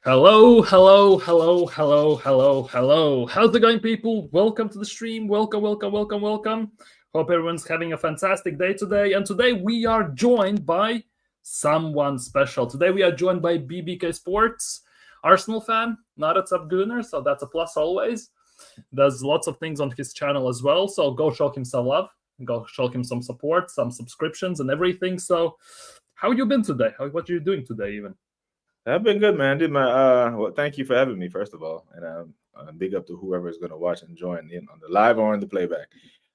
Hello, hello, hello, hello, hello, hello. How's it going, people? Welcome to the stream. Welcome, welcome, welcome, welcome. Hope everyone's having a fantastic day today. And today we are joined by someone special. Today we are joined by BBK Sports, Arsenal fan, not a top gooner, so that's a plus always. Does lots of things on his channel as well, so go show him some love, go show him some support, some subscriptions, and everything. So, how you been today? What are you doing today, even? I've been good, man. I did my well, thank you for having me, first of all. And big up to whoever is going to watch and join in on the live or on the playback.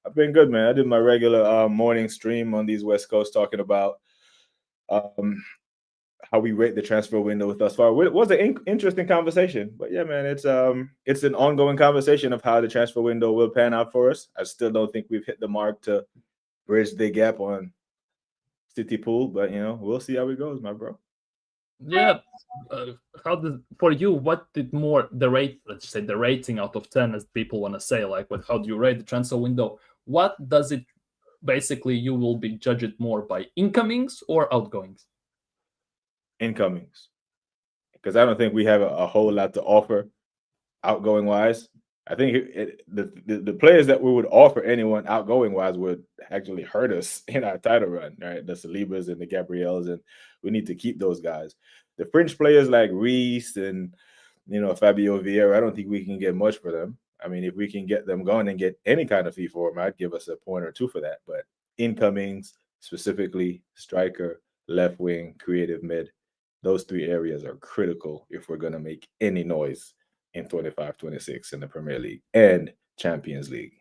I've been good, man. I did my regular morning stream on these West Coast talking about how we rate the transfer window with thus far. It was an interesting conversation. But yeah, man, it's an ongoing conversation of how the transfer window will pan out for us. I still don't think we've hit the mark to bridge the gap on City Pool, but we'll see how it goes, my bro. Yeah, how did for you? What did more the rate? Let's say the rating out of 10, as people want to say. Like, what? How do you rate the transfer window? What does it basically? You will be judged more by incomings or outgoings. Incomings, because I don't think we have a whole lot to offer outgoing wise. I think the players that we would offer anyone outgoing wise would actually hurt us in our title run, right? The Salibas and the Gabriels, and we need to keep those guys. The French players like Reese and Fabio Vieira, I don't think we can get much for them. I mean, if we can get them going and get any kind of fee for them, I'd give us a point or two for that. But incomings, specifically striker, left wing, creative mid, those three areas are critical if we're going to make any noise in 25-26 in the Premier League and Champions League.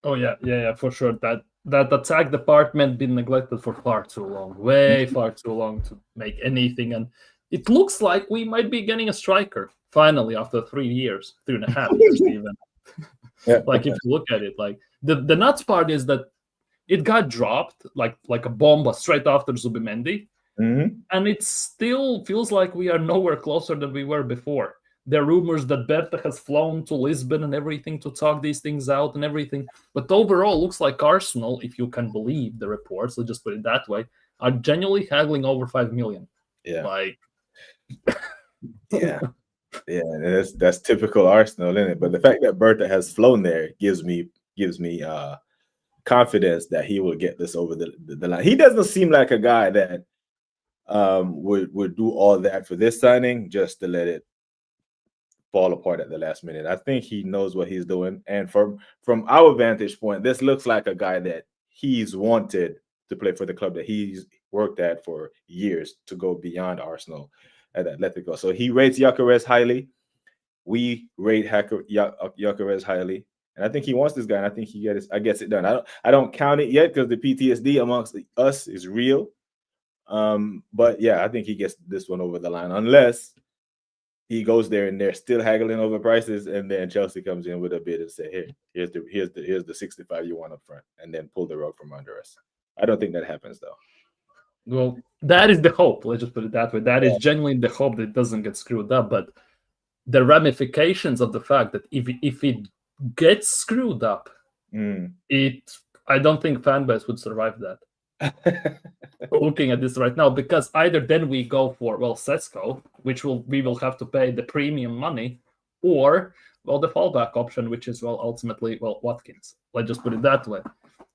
Oh yeah, for sure. That attack department been neglected for far too long, way far too long to make anything. And it looks like we might be getting a striker finally after 3 years, 3.5 years even. Yeah. Like if you look at it, like the nuts part is that it got dropped like a bomb straight after Zubimendi, and it still feels like we are nowhere closer than we were before. There are rumors that Berta has flown to Lisbon and everything to talk these things out and everything. But overall, looks like Arsenal, if you can believe the reports, let's just put it that way, are genuinely haggling over 5 million. Yeah. Like, yeah. That's typical Arsenal, isn't it? But the fact that Berta has flown there gives me confidence that he will get this over the line. He doesn't seem like a guy that would do all that for this signing just to let it fall apart at the last minute. I think he knows what he's doing, and from our vantage point, this looks like a guy that he's wanted to play for the club that he's worked at for years to go beyond Arsenal at Atletico. So he rates Gyokeres highly. We rate Gyokeres highly, and I think he wants this guy, and I think he gets it done. I don't count it yet because the PTSD amongst us is real. But yeah, I think he gets this one over the line, unless he goes there and they're still haggling over prices, and then Chelsea comes in with a bid and say, here's the 65 you want up front, and then pull the rug from under us. I don't think that happens though. well, that is the hope. Let's just put it that way. That is genuinely the hope that it doesn't get screwed up. But the ramifications of the fact that if it gets screwed up, I don't think fan base would survive that. Looking at this right now, because either then we go for Sesko, which we will have to pay the premium money, or the fallback option, which is ultimately Watkins. Let's just put it that way.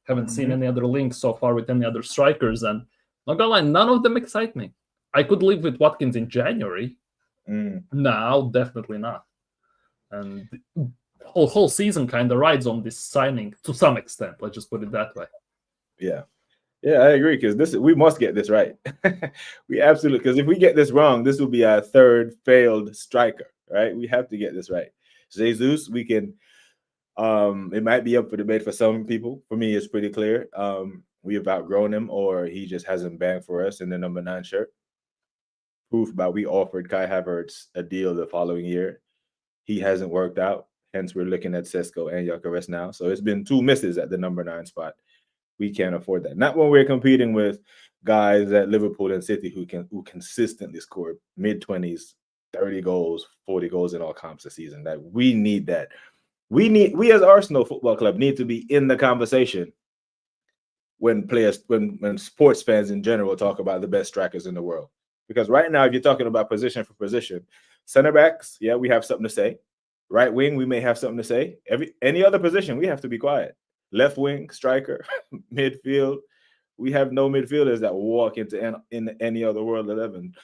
Haven't seen any other links so far with any other strikers, and not gonna lie, none of them excite me. I could live with Watkins in January. Now, definitely not. And whole season kind of rides on this signing to some extent. Let's just put it that way. Yeah, I agree, because we must get this right. We absolutely, because if we get this wrong, this will be our third failed striker, right? We have to get this right. Jesus, we can. It might be up for debate for some people. For me, it's pretty clear. We have outgrown him, or he just hasn't banged for us in the number 9 shirt. Proof by we offered Kai Havertz a deal the following year. He hasn't worked out. Hence, we're looking at Sesko and Gyokeres now. So it's been 2 misses at the number 9 spot. We can't afford that. Not when we're competing with guys at Liverpool and City who consistently score mid-20s, 30 goals, 40 goals in all comps this season. That we need that. We as Arsenal Football Club need to be in the conversation when sports fans in general talk about the best strikers in the world. Because right now, if you're talking about position for position, center backs, yeah, we have something to say. Right wing, we may have something to say. Any other position, we have to be quiet. Left wing, striker, midfield, we have no midfielders that walk into in any other world 11.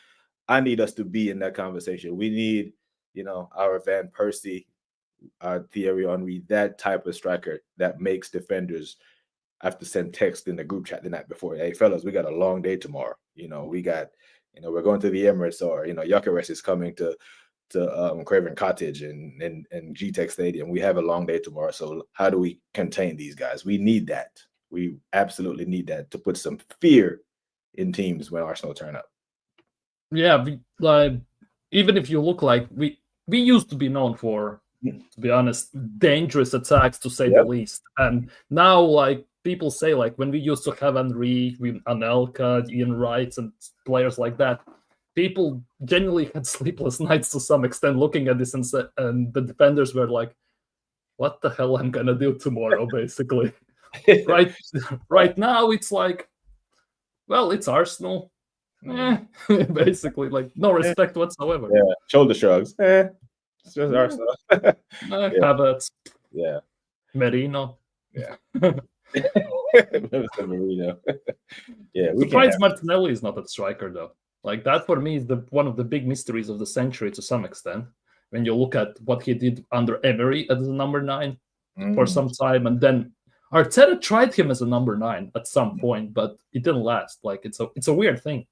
I need us to be in that conversation. We need, our Van Persie, our Thierry Henry, that type of striker that makes defenders have to send text in the group chat the night before. Hey, fellas, we got a long day tomorrow. We got, we're going to the Emirates, or Gyokeres is coming to Craven Cottage and G-Tech Stadium. We have a long day tomorrow. So how do we contain these guys? We need that. We absolutely need that to put some fear in teams when Arsenal turn up. Yeah, even if you look like we used to be known for, to be honest, dangerous attacks, to say the least. And now, like, people say, like, when we used to have Henry, Anelka, Ian Wright, and players like that, people genuinely had sleepless nights to some extent looking at this, and the defenders were like, what the hell I'm gonna do tomorrow, basically. right now, it's like, well, it's Arsenal. Basically, like, no respect whatsoever. Yeah, shoulder shrugs. It's just Arsenal. Havertz. Yeah. Merino. Yeah. Merino. Yeah. Surprised Martinelli is not a striker, though. Like, that for me is one of the big mysteries of the century to some extent. When you look at what he did under Emery as a number 9 for some time, and then Arteta tried him as a number 9 at some point, but it didn't last. Like, it's a weird thing.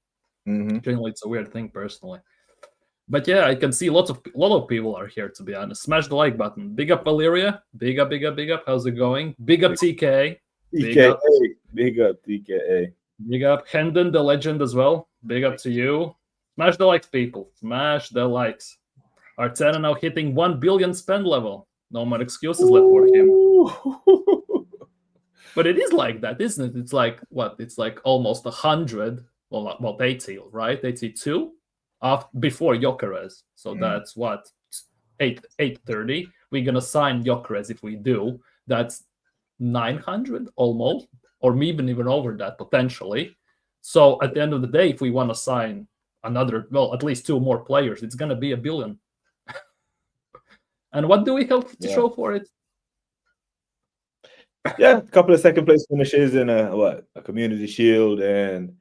Generally, it's a weird thing, personally. But yeah, I can see a lot of people are here, to be honest. Smash the like button. Big up Valeria. Big up. How's it going? Big up TK. Big up TKA. Big up Hendon, the legend, as well. Big up to you. Smash the likes, people. Smash the likes. Arteta now hitting 1 billion spend level. No more excuses left for him. But it is like that, isn't it? It's like, what? It's like almost 100. Well, 80, right? 82 before Gyokeres. So that's what? 830. We're going to sign Gyokeres if we do. That's 900 almost, or maybe even over that potentially. So at the end of the day, if we want to sign another, well, at least 2 more players, it's going to be 1 billion. And what do we have to show for it? Yeah, a couple of second place finishes in a Community Shield, and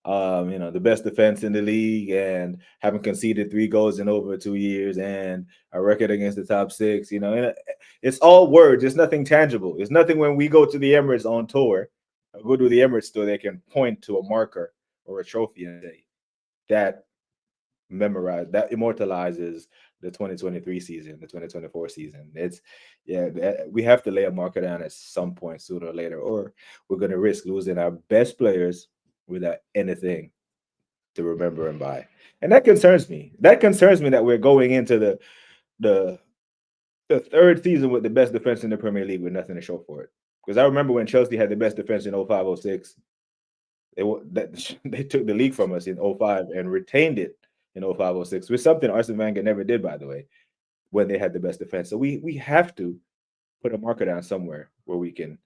the best defense in the league, and haven't conceded 3 goals in over 2 years, and a record against the top 6. It's all words. It's nothing tangible. It's nothing when we go to the Emirates on tour, go to the Emirates store, they can point to a marker or a trophy and say that immortalizes the 2023 season, the 2024 season. We have to lay a marker down at some point sooner or later, or we're going to risk losing our best players without anything to remember and buy. And that concerns me. That we're going into the 3rd season with the best defense in the Premier League with nothing to show for it. Because I remember when Chelsea had the best defense in 05-06, they took the league from us in 05 and retained it in 05-06, which something Arsene Wenger never did, by the way, when they had the best defense. So we have to put a marker down somewhere where we can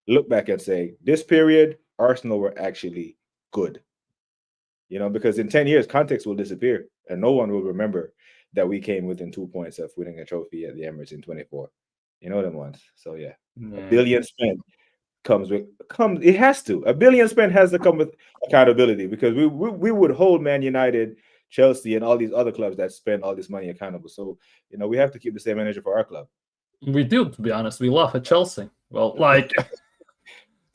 look back and say, this period, Arsenal were actually good. Because in 10 years, context will disappear, and no one will remember that we came within 2 points of winning a trophy at the Emirates in 24. Them ones. So yeah. 1 billion spent it has to. 1 billion spent has to come with accountability, because we would hold Man United, Chelsea, and all these other clubs that spend all this money accountable. So we have to keep the same energy for our club. We do, to be honest. We laugh at Chelsea. Well, like, to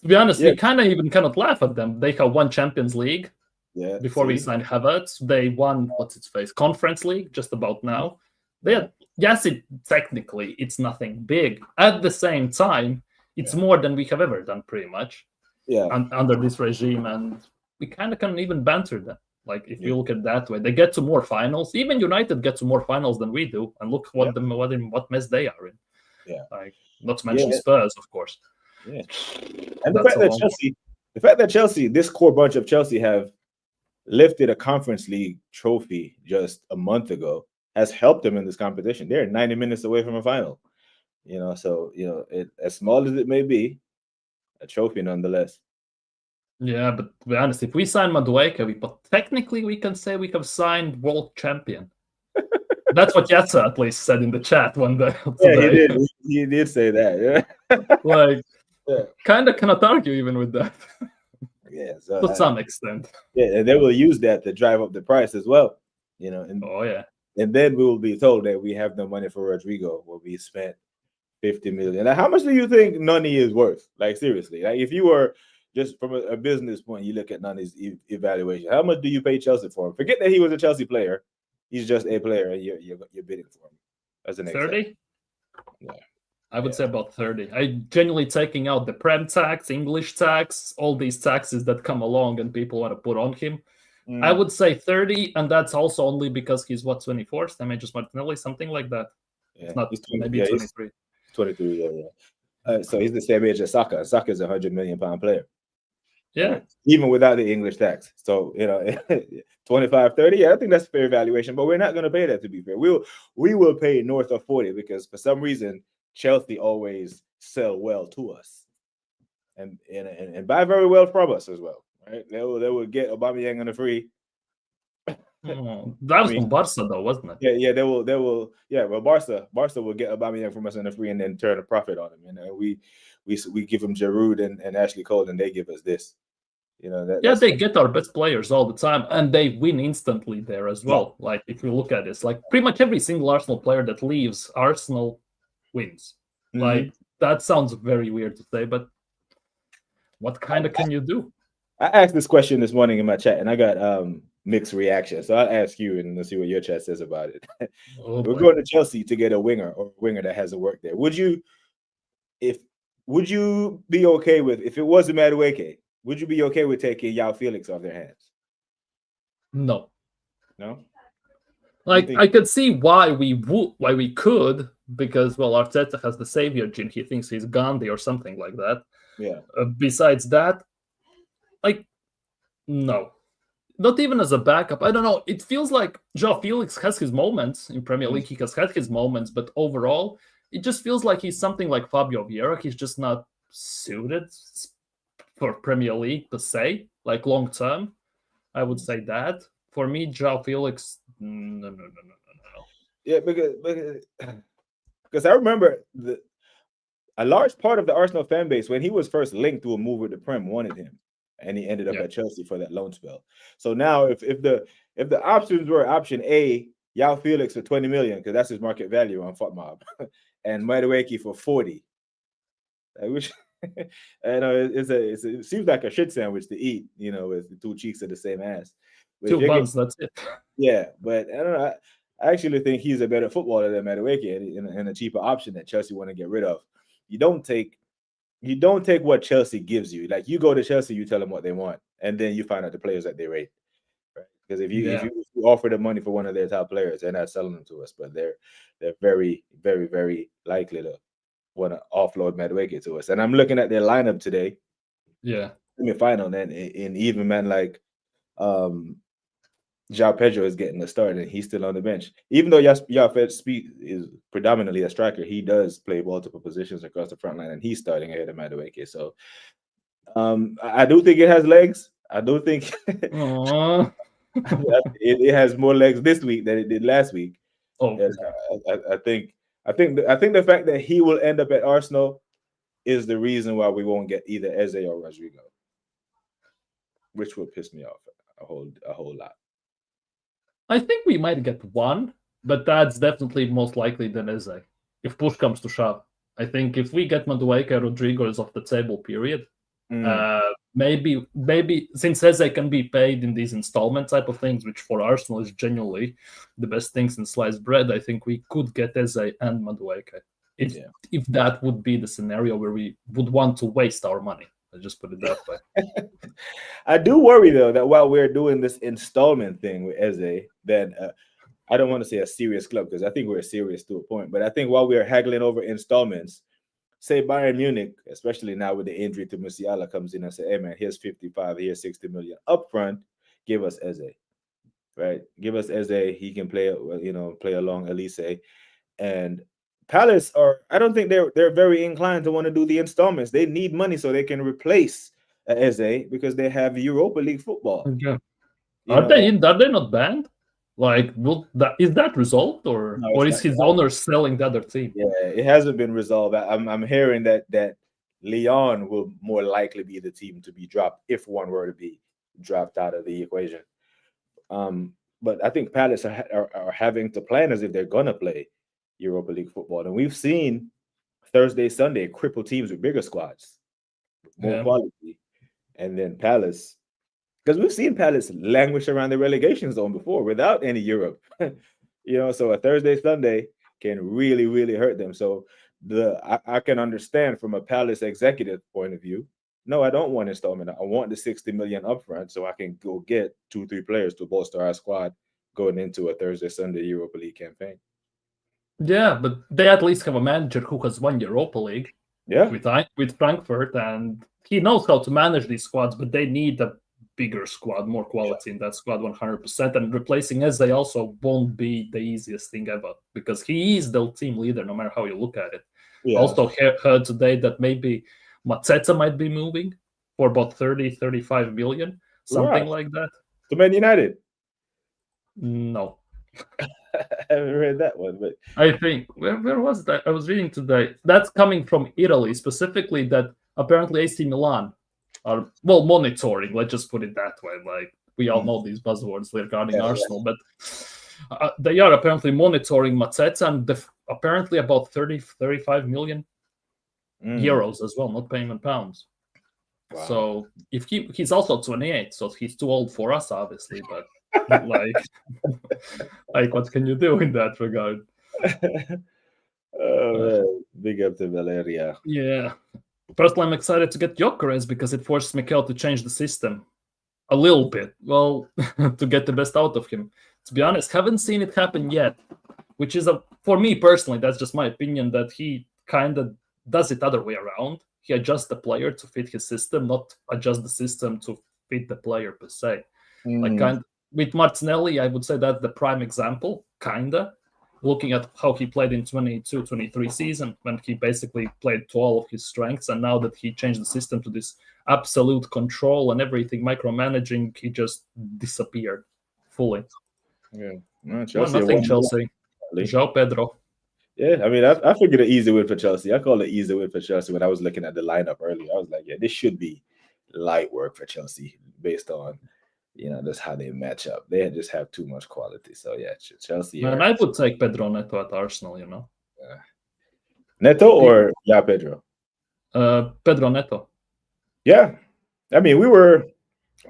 be honest, we kind of laugh at them. They have won Champions League before we signed Havertz. They won, Conference League just about now. Technically, it's nothing big. At the same time, it's more than we have ever done, pretty much. Yeah. Under this regime, and we kind of can even banter them. Like, if you look at it that way, they get to more finals. Even United get to more finals than we do, and look what mess they are in. Yeah. Like, not to mention Spurs, of course. Yeah. And the fact that Chelsea, this core bunch of Chelsea, have lifted a Conference League trophy just a month ago has helped them in this competition. They're 90 minutes away from a final. So as small as it may be, a trophy nonetheless. Yeah, but to be honest, if we sign Madueke, technically we can say we have signed world champion. That's what Yatsa at least said in the chat one day. Yeah, he did. He did say that. Yeah. Like, kind of cannot argue even with that. Yeah, so to some extent. Yeah, and they will use that to drive up the price as well. You know, and and then we will be told that we have no money for Rodrygo. Will be spent 50 million. Now, how much do you think Nani is worth? Like seriously, like if you were just from a business point, you look at Nani's evaluation. How much do you pay Chelsea for him? Forget that he was a Chelsea player. He's just a player, and you're bidding for him. As an 30. Yeah, I would say about 30. I genuinely taking out the Prem tax, English tax, all these taxes that come along and people want to put on him. I would say 30, and that's also only because he's 24th. I mean, just Martinelli, something like that. Yeah, it's not he's 20, maybe 23. 23, yeah. So he's the same age as Saka. Saka's a £100 million player. Yeah. Even without the English tax. So, 25, 30, yeah, I think that's a fair valuation, but we're not going to pay that, to be fair. We will pay north of 40 because for some reason, Chelsea always sell well to us and buy very well from us as well, right? They will get Aubameyang on the free. That was from Barca, though, wasn't it? Yeah, they will. Yeah, well, Barca will get Aubameyang from us on the free and then turn a profit on him. We give them Giroud and Ashley Cole, and they give us this. They get our best players all the time, and they win instantly there as well. Yeah. Like if you look at this, like pretty much every single Arsenal player that leaves Arsenal wins. Mm-hmm. Like that sounds very weird to say, but what kind of can you do? I asked this question this morning in my chat, and I got mixed reactions. So I'll ask you, and let's see what your chat says about it. We're going to Chelsea to get a winger that hasn't worked there. Would you be okay with if it was a Madueke? Would you be okay with taking João Felix off their hands? No. Like I could see why we could, because Arteta has the savior gene. He thinks he's Gandhi or something like that. Yeah. Besides that, no. Not even as a backup. I don't know. It feels like João Felix has his moments in Premier League. He has had his moments, but overall, it just feels like he's something like Fabio Vieira. He's just not suited for Premier League per se, like long term. I would say that. For me, João Felix, no. Yeah, because I remember a large part of the Arsenal fan base, when he was first linked to a move with the Prem, wanted him. And he ended up at Chelsea for that loan spell. So now, if the options were option A, João Felix for 20 million, because that's his market value on FotMob, and Madueke for 40, I wish. It seems like a shit sandwich to eat, with the two cheeks of the same ass. But 2 buns, that's it. Yeah, but I don't know. I actually think he's a better footballer than Madueke and a cheaper option that Chelsea want to get rid of. You don't take what Chelsea gives you. Like you go to Chelsea, you tell them what they want, and then you find out the players that they rate. Right? Because if you offer the money for one of their top players, they're not selling them to us, but they're very, very, very likely to want to offload Madueke to us. And I'm looking at their lineup today. Yeah. Semi-final, and even man like João Pedro is getting a start, and he's still on the bench. Even though João Speed is predominantly a striker, he does play multiple positions across the front line, and he's starting ahead of Madueke. So I do think it has legs. I do think it has more legs this week than it did last week. I think the fact that he will end up at Arsenal is the reason why we won't get either Eze or Rodrygo, which will piss me off a whole lot. I think we might get one, but that's definitely most likely than Eze. If push comes to shove, I think if we get Madueke, Rodrygo is off the table. Period. Maybe since Eze can be paid in these installment type of things, which for Arsenal is genuinely the best things in sliced bread, I think we could get Eze and Madueke. If that would be the scenario where we would want to waste our money. I'll just put it that way. I do worry, though, that while we're doing this installment thing with Eze, that I don't want to say a serious club, because I think we're serious to a point, but I think while we're haggling over installments, say Bayern Munich, especially now with the injury to Musiala, comes in and say, hey, man, here's 55, here's 60 million up front, give us Eze, right? Give us Eze. He can play along Elise. And Palace I don't think they're very inclined to want to do the installments. They need money so they can replace Eze because they have Europa League football. Yeah. You Are know, they not banned? Like, is that resolved, or no, it's is not. his owner selling the other team? Yeah, it hasn't been resolved. I'm hearing that Lyon will more likely be the team to be dropped if one were to be dropped out of the equation. But I think Palace are having to plan as if they're gonna play Europa League football, and we've seen Thursday, Sunday cripple teams with bigger squads, more quality, and then Palace. Because we've seen Palace languish around the relegation zone before without any Europe. So a Thursday, Sunday can really, really hurt them. So I can understand from a Palace executive point of view. No, I don't want installment. I want the 60 million upfront so I can go get 2-3 players to bolster our squad going into a Thursday, Sunday Europa League campaign. Yeah, but they at least have a manager who has won Europa League. Yeah, with Frankfurt, and he knows how to manage these squads. But they need a bigger squad, more quality in that squad, 100%. And replacing Eze also won't be the easiest thing ever because he is the team leader, no matter how you look at it. yeah. Also heard today that maybe Mateta might be moving for about 30-35 million, something like that. To Man United? No. I haven't read that one, but I think where was that? I was reading today. That's coming from Italy, specifically that apparently AC Milan are monitoring. Let's just put it that way. Like we all know these buzzwords regarding Arsenal, but they are apparently monitoring Mateta, and apparently about 30-35 million euros as well, not payment pounds. Wow. So if he's also 28, so he's too old for us, obviously, but. like what can you do in that regard? Big up to Valeria. Yeah, personally, I'm excited to get Gyokeres because it forces Mikel to change the system a little bit. Well, to get the best out of him. To be honest, haven't seen it happen yet, which is for me personally, that's just my opinion, that he kind of does it other way around. He adjusts the player to fit his system, not adjust the system to fit the player per se. Like with Martinelli, I would say that's the prime example, kinda. Looking at how he played in 22-23 season, when he basically played to all of his strengths, and now that he changed the system to this absolute control and everything, micromanaging, he just disappeared fully. Yeah, Chelsea. João Pedro. Yeah, I mean, I figured an easy win for Chelsea. I call it easy win for Chelsea when I was looking at the lineup earlier. I was like, yeah, this should be light work for Chelsea based on that's how they match up. They just have too much quality. So yeah, Chelsea. And I would take Pedro Neto at Arsenal. Neto or Pedro? Pedro Neto. Yeah, I mean we were.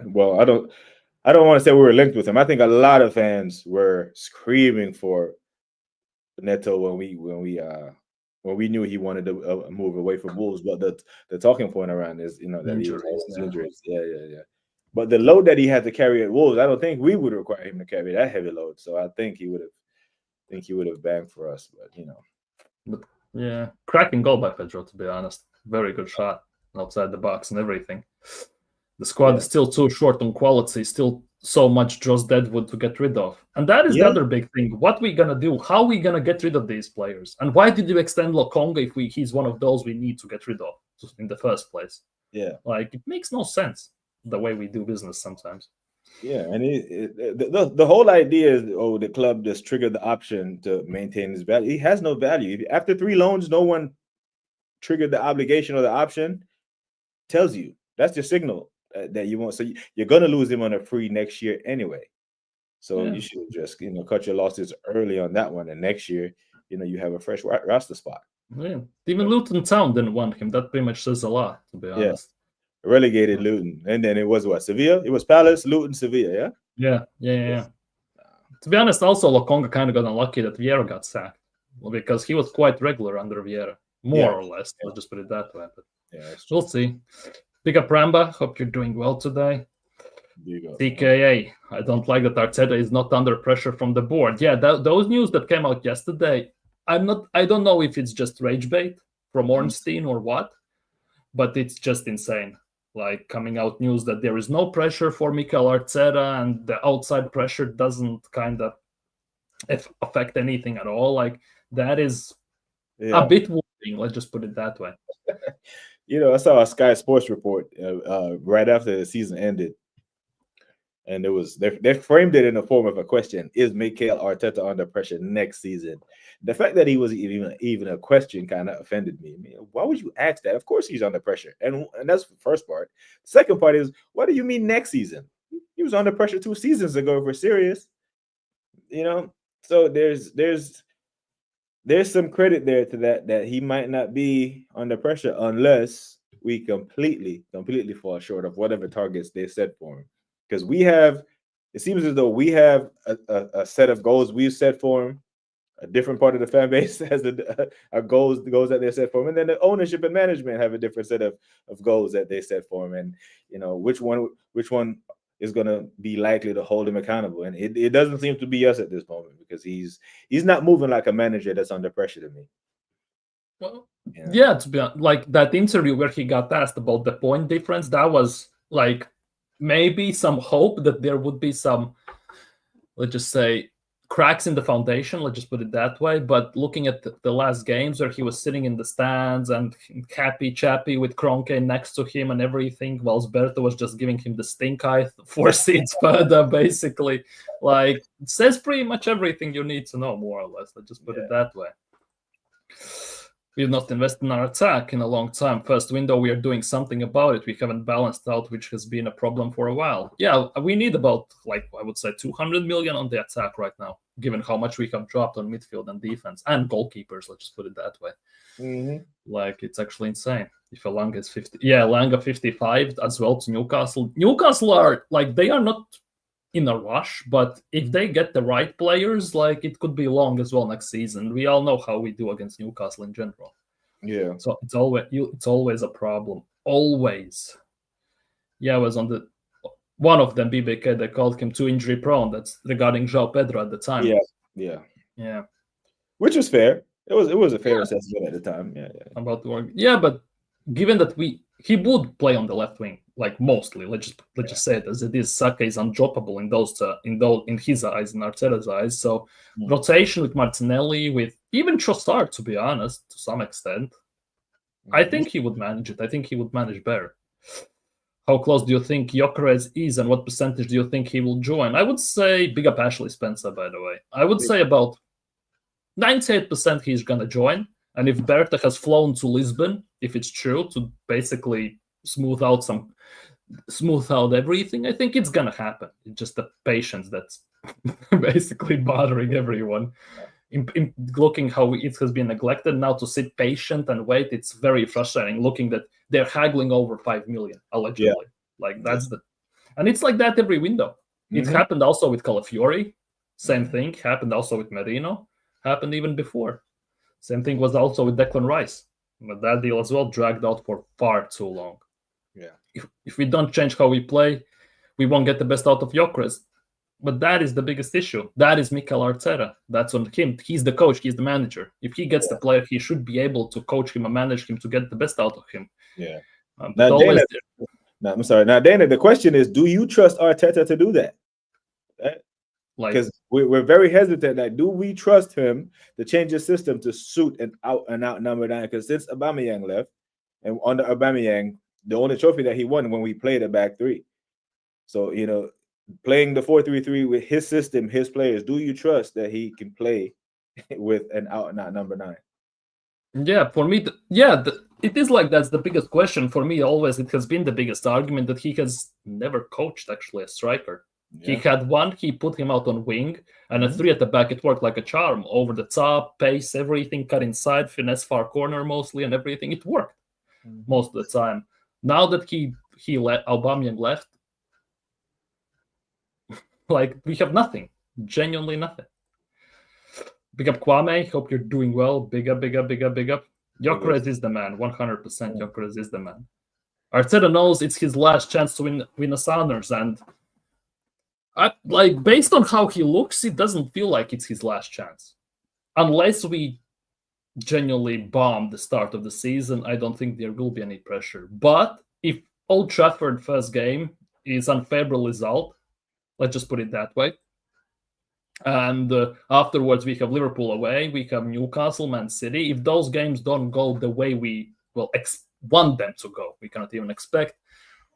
Well, I don't want to say we were linked with him. I think a lot of fans were screaming for Neto when we knew he wanted to move away from Wolves. But the talking point around is that injuries. Yeah. But the load that he had to carry at Wolves, I don't think we would require him to carry that heavy load. So I think he would have banged for us. But yeah, cracking goal by Pedro, to be honest. Very good shot outside the box and everything. The squad is still too short on quality, still so much Josh Deadwood to get rid of. And that is the other big thing. What we gonna do? How we gonna get rid of these players? And why did you extend Lokonga if he's one of those we need to get rid of in the first place? Yeah. Like, it makes no sense the way we do business sometimes. Yeah, and the whole idea is, the club just triggered the option to maintain his value. He has no value. After 3 loans, no one triggered the obligation or the option. Tells you that's your signal that you want. So you're gonna lose him on a free next year anyway. So you should just cut your losses early on that one, and next year you have a fresh roster spot. Yeah, even Luton Town didn't want him. That pretty much says a lot, to be honest. Relegated Luton, and then it was Sevilla. It was Palace, Luton, Sevilla. Yeah. To be honest, also Lokonga kind of got unlucky that Vieira got sacked, because he was quite regular under Vieira, more or less. Let's just put it that way. But we'll see. Big up Ramba. Hope you're doing well today. TKA. I don't like that Arteta is not under pressure from the board. Yeah, those news that came out yesterday. I don't know if it's just rage bait from Ornstein or what, but it's just insane. Like, coming out news that there is no pressure for Mikel Arteta and the outside pressure doesn't kind of affect anything at all. Like, that is a bit worrying. Let's just put it that way. I saw a Sky Sports report right after the season ended, and they framed it in the form of a question: is Mikel Arteta under pressure next season? The fact that he was even a question kind of offended me. I mean, why would you ask that? Of course he's under pressure, and that's the first part. The second part is, what do you mean next season? He was under pressure 2 seasons ago. If we're serious, So there's some credit there to that he might not be under pressure unless we completely fall short of whatever targets they set for him. Because it seems as though we have a set of goals we've set for him. A different part of the fan base has a goals that they set for him, and then the ownership and management have a different set of goals that they set for him. And which one is going to be likely to hold him accountable, and it doesn't seem to be us at this moment, because he's not moving like a manager that's under pressure to me. Well, yeah, to be honest, like that interview where he got asked about the point difference, that was like maybe some hope that there would be some, let's just say, cracks in the foundation, let's just put it that way. But looking at the last games where he was sitting in the stands and happy chappy with Kroenke next to him and everything, whilst Berto was just giving him the stink eye 4 seats further, basically, like, it says pretty much everything you need to know, more or less. Let's just put it that way. We've not invested in our attack in a long time. First window, we are doing something about it. We haven't balanced out, which has been a problem for a while. Yeah, we need about, like, I would say 200 million on the attack right now, given how much we have dropped on midfield and defense and goalkeepers. Let's just put it that way. Like, it's actually insane. If Elanga is 50, Elanga 55 as well to Newcastle. Newcastle are, like, they are not in a rush, but if they get the right players, like, it could be long as well next season. We all know how we do against Newcastle in general. Yeah. So it's always a problem. Always. Yeah, I was on one of them, BBK, they called him too injury prone. That's regarding João Pedro at the time. Yeah. Which was fair. It was a fair assessment at the time. Yeah. About the work. Yeah, but given that he would play on the left wing, like, mostly. Let's just say it as it is. Saka is undroppable in his eyes, in Arteta's eyes. So rotation with Martinelli, with even Trossard, to be honest, to some extent, I think he would manage it. I think he would manage better. How close do you think Gyokeres is, and what percentage do you think he will join? I would say, big up Ashley Spencer, by the way. I would say about 98% he's gonna join. And if Berta has flown to Lisbon, if it's true, to basically smooth out everything, I think it's gonna happen. It's just the patience that's basically bothering everyone. In looking how it has been neglected now, to sit patient and wait, it's very frustrating. Looking that they're haggling over 5 million allegedly, like that's and it's like that every window. It happened also with Calafiori, same thing. Happened also with Merino. Happened even before. Same thing was also with Declan Rice. But that deal as well dragged out for far too long. Yeah. If we don't change how we play, we won't get the best out of Gyökeres. But that is the biggest issue. That is Mikel Arteta. That's on him. He's the coach. He's the manager. If he gets the player, he should be able to coach him and manage him to get the best out of him. Yeah. Now, Dana, the question is, do you trust Arteta to do that? Because we're very hesitant. Like, do we trust him to change the system to suit an out number 9? Because since Aubameyang left, and under Aubameyang, the only trophy that he won when we played a back three. So, playing the 4-3-3 with his system, his players, do you trust that he can play with an out number 9? Yeah, for me, it is like that's the biggest question for me. Always, it has been the biggest argument that he has never coached actually a striker. Yeah. He had one, he put him out on wing, and a 3 at the back. It worked like a charm. Over the top, pace, everything, cut inside, finesse far corner mostly, and everything. It worked most of the time. Now that he let Aubameyang left, like, we have nothing, genuinely nothing. Big up Kwame. Hope you're doing well. Big up. Gyokeres is the man. 100%. Gyokeres is the man. Arteta knows it's his last chance to win us honors, and based on how he looks, it doesn't feel like it's his last chance. Unless we genuinely bomb the start of the season, I don't think there will be any pressure. But if Old Trafford first game is unfavorable result, let's just put it that way, and afterwards we have Liverpool away, we have Newcastle, Man City. If those games don't go the way we want them to go. We cannot even expect.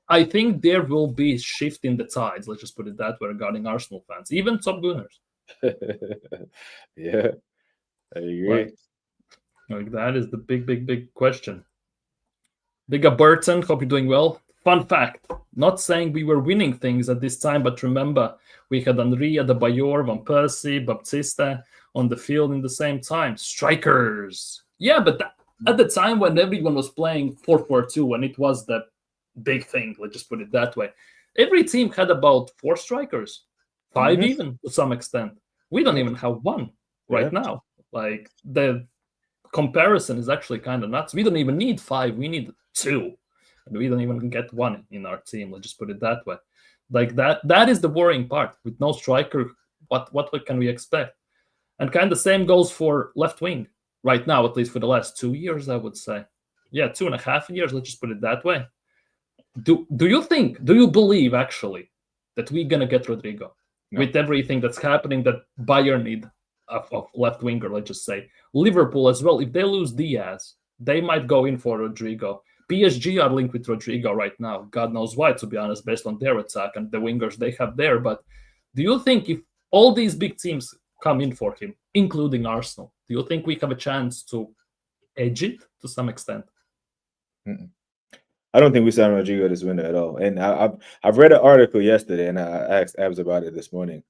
I think there will be shift in the tides, let's just put it that way, regarding Arsenal fans, even top Gunners. Yeah, I agree. Like that is the big question. Big Burton, hope you're doing well. Fun fact, not saying we were winning things at this time, but remember, we had Henry, Adebayor, Van Persie, Baptista on the field in the same time. Strikers. Yeah, but at the time when everyone was playing 4-4-2, and it was the big thing, let's just put it that way, every team had about 4 strikers, 5 even to some extent. We don't even have one right now. Like, the comparison is actually kind of nuts. We don't even need 5, we need 2. And we don't even get 1 in our team, let's just put it that way. Like, that is the worrying part. With no striker, what can we expect? And kind of same goes for left wing right now, at least for the last 2 years, I would say. Yeah, 2.5 years, let's just put it that way. Do you believe actually that we're gonna get Rodrygo? No. With everything that's happening, that Bayern need of left winger, let's just say. Liverpool as well, if they lose Diaz, they might go in for Rodrygo. PSG are linked with Rodrygo right now. God knows why, to be honest, based on their attack and the wingers they have there. But do you think if all these big teams come in for him, including Arsenal, do you think we have a chance to edge it to some extent? I don't think we signed Rodrygo this window at all. And I've read an article yesterday, and I asked Abs about it this morning.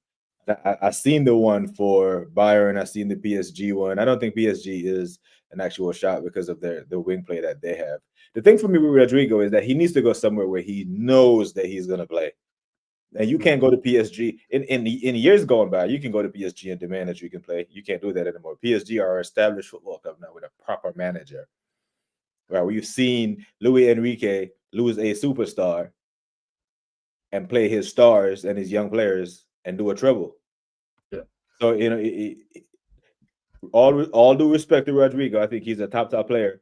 I seen the one for Bayern. I seen the PSG one. I don't think PSG is an actual shot because of the wing play that they have. The thing for me with Rodrygo is that he needs to go somewhere where he knows that he's going to play. And you can't go to PSG. In years going by, you can go to PSG and demand that you can play. You can't do that anymore. PSG are an established football club now with a proper manager. Right, we've seen Luis Enrique lose a superstar and play his stars and his young players and do a treble. Yeah. So, you know, all due respect to Rodrygo, I think he's a top player,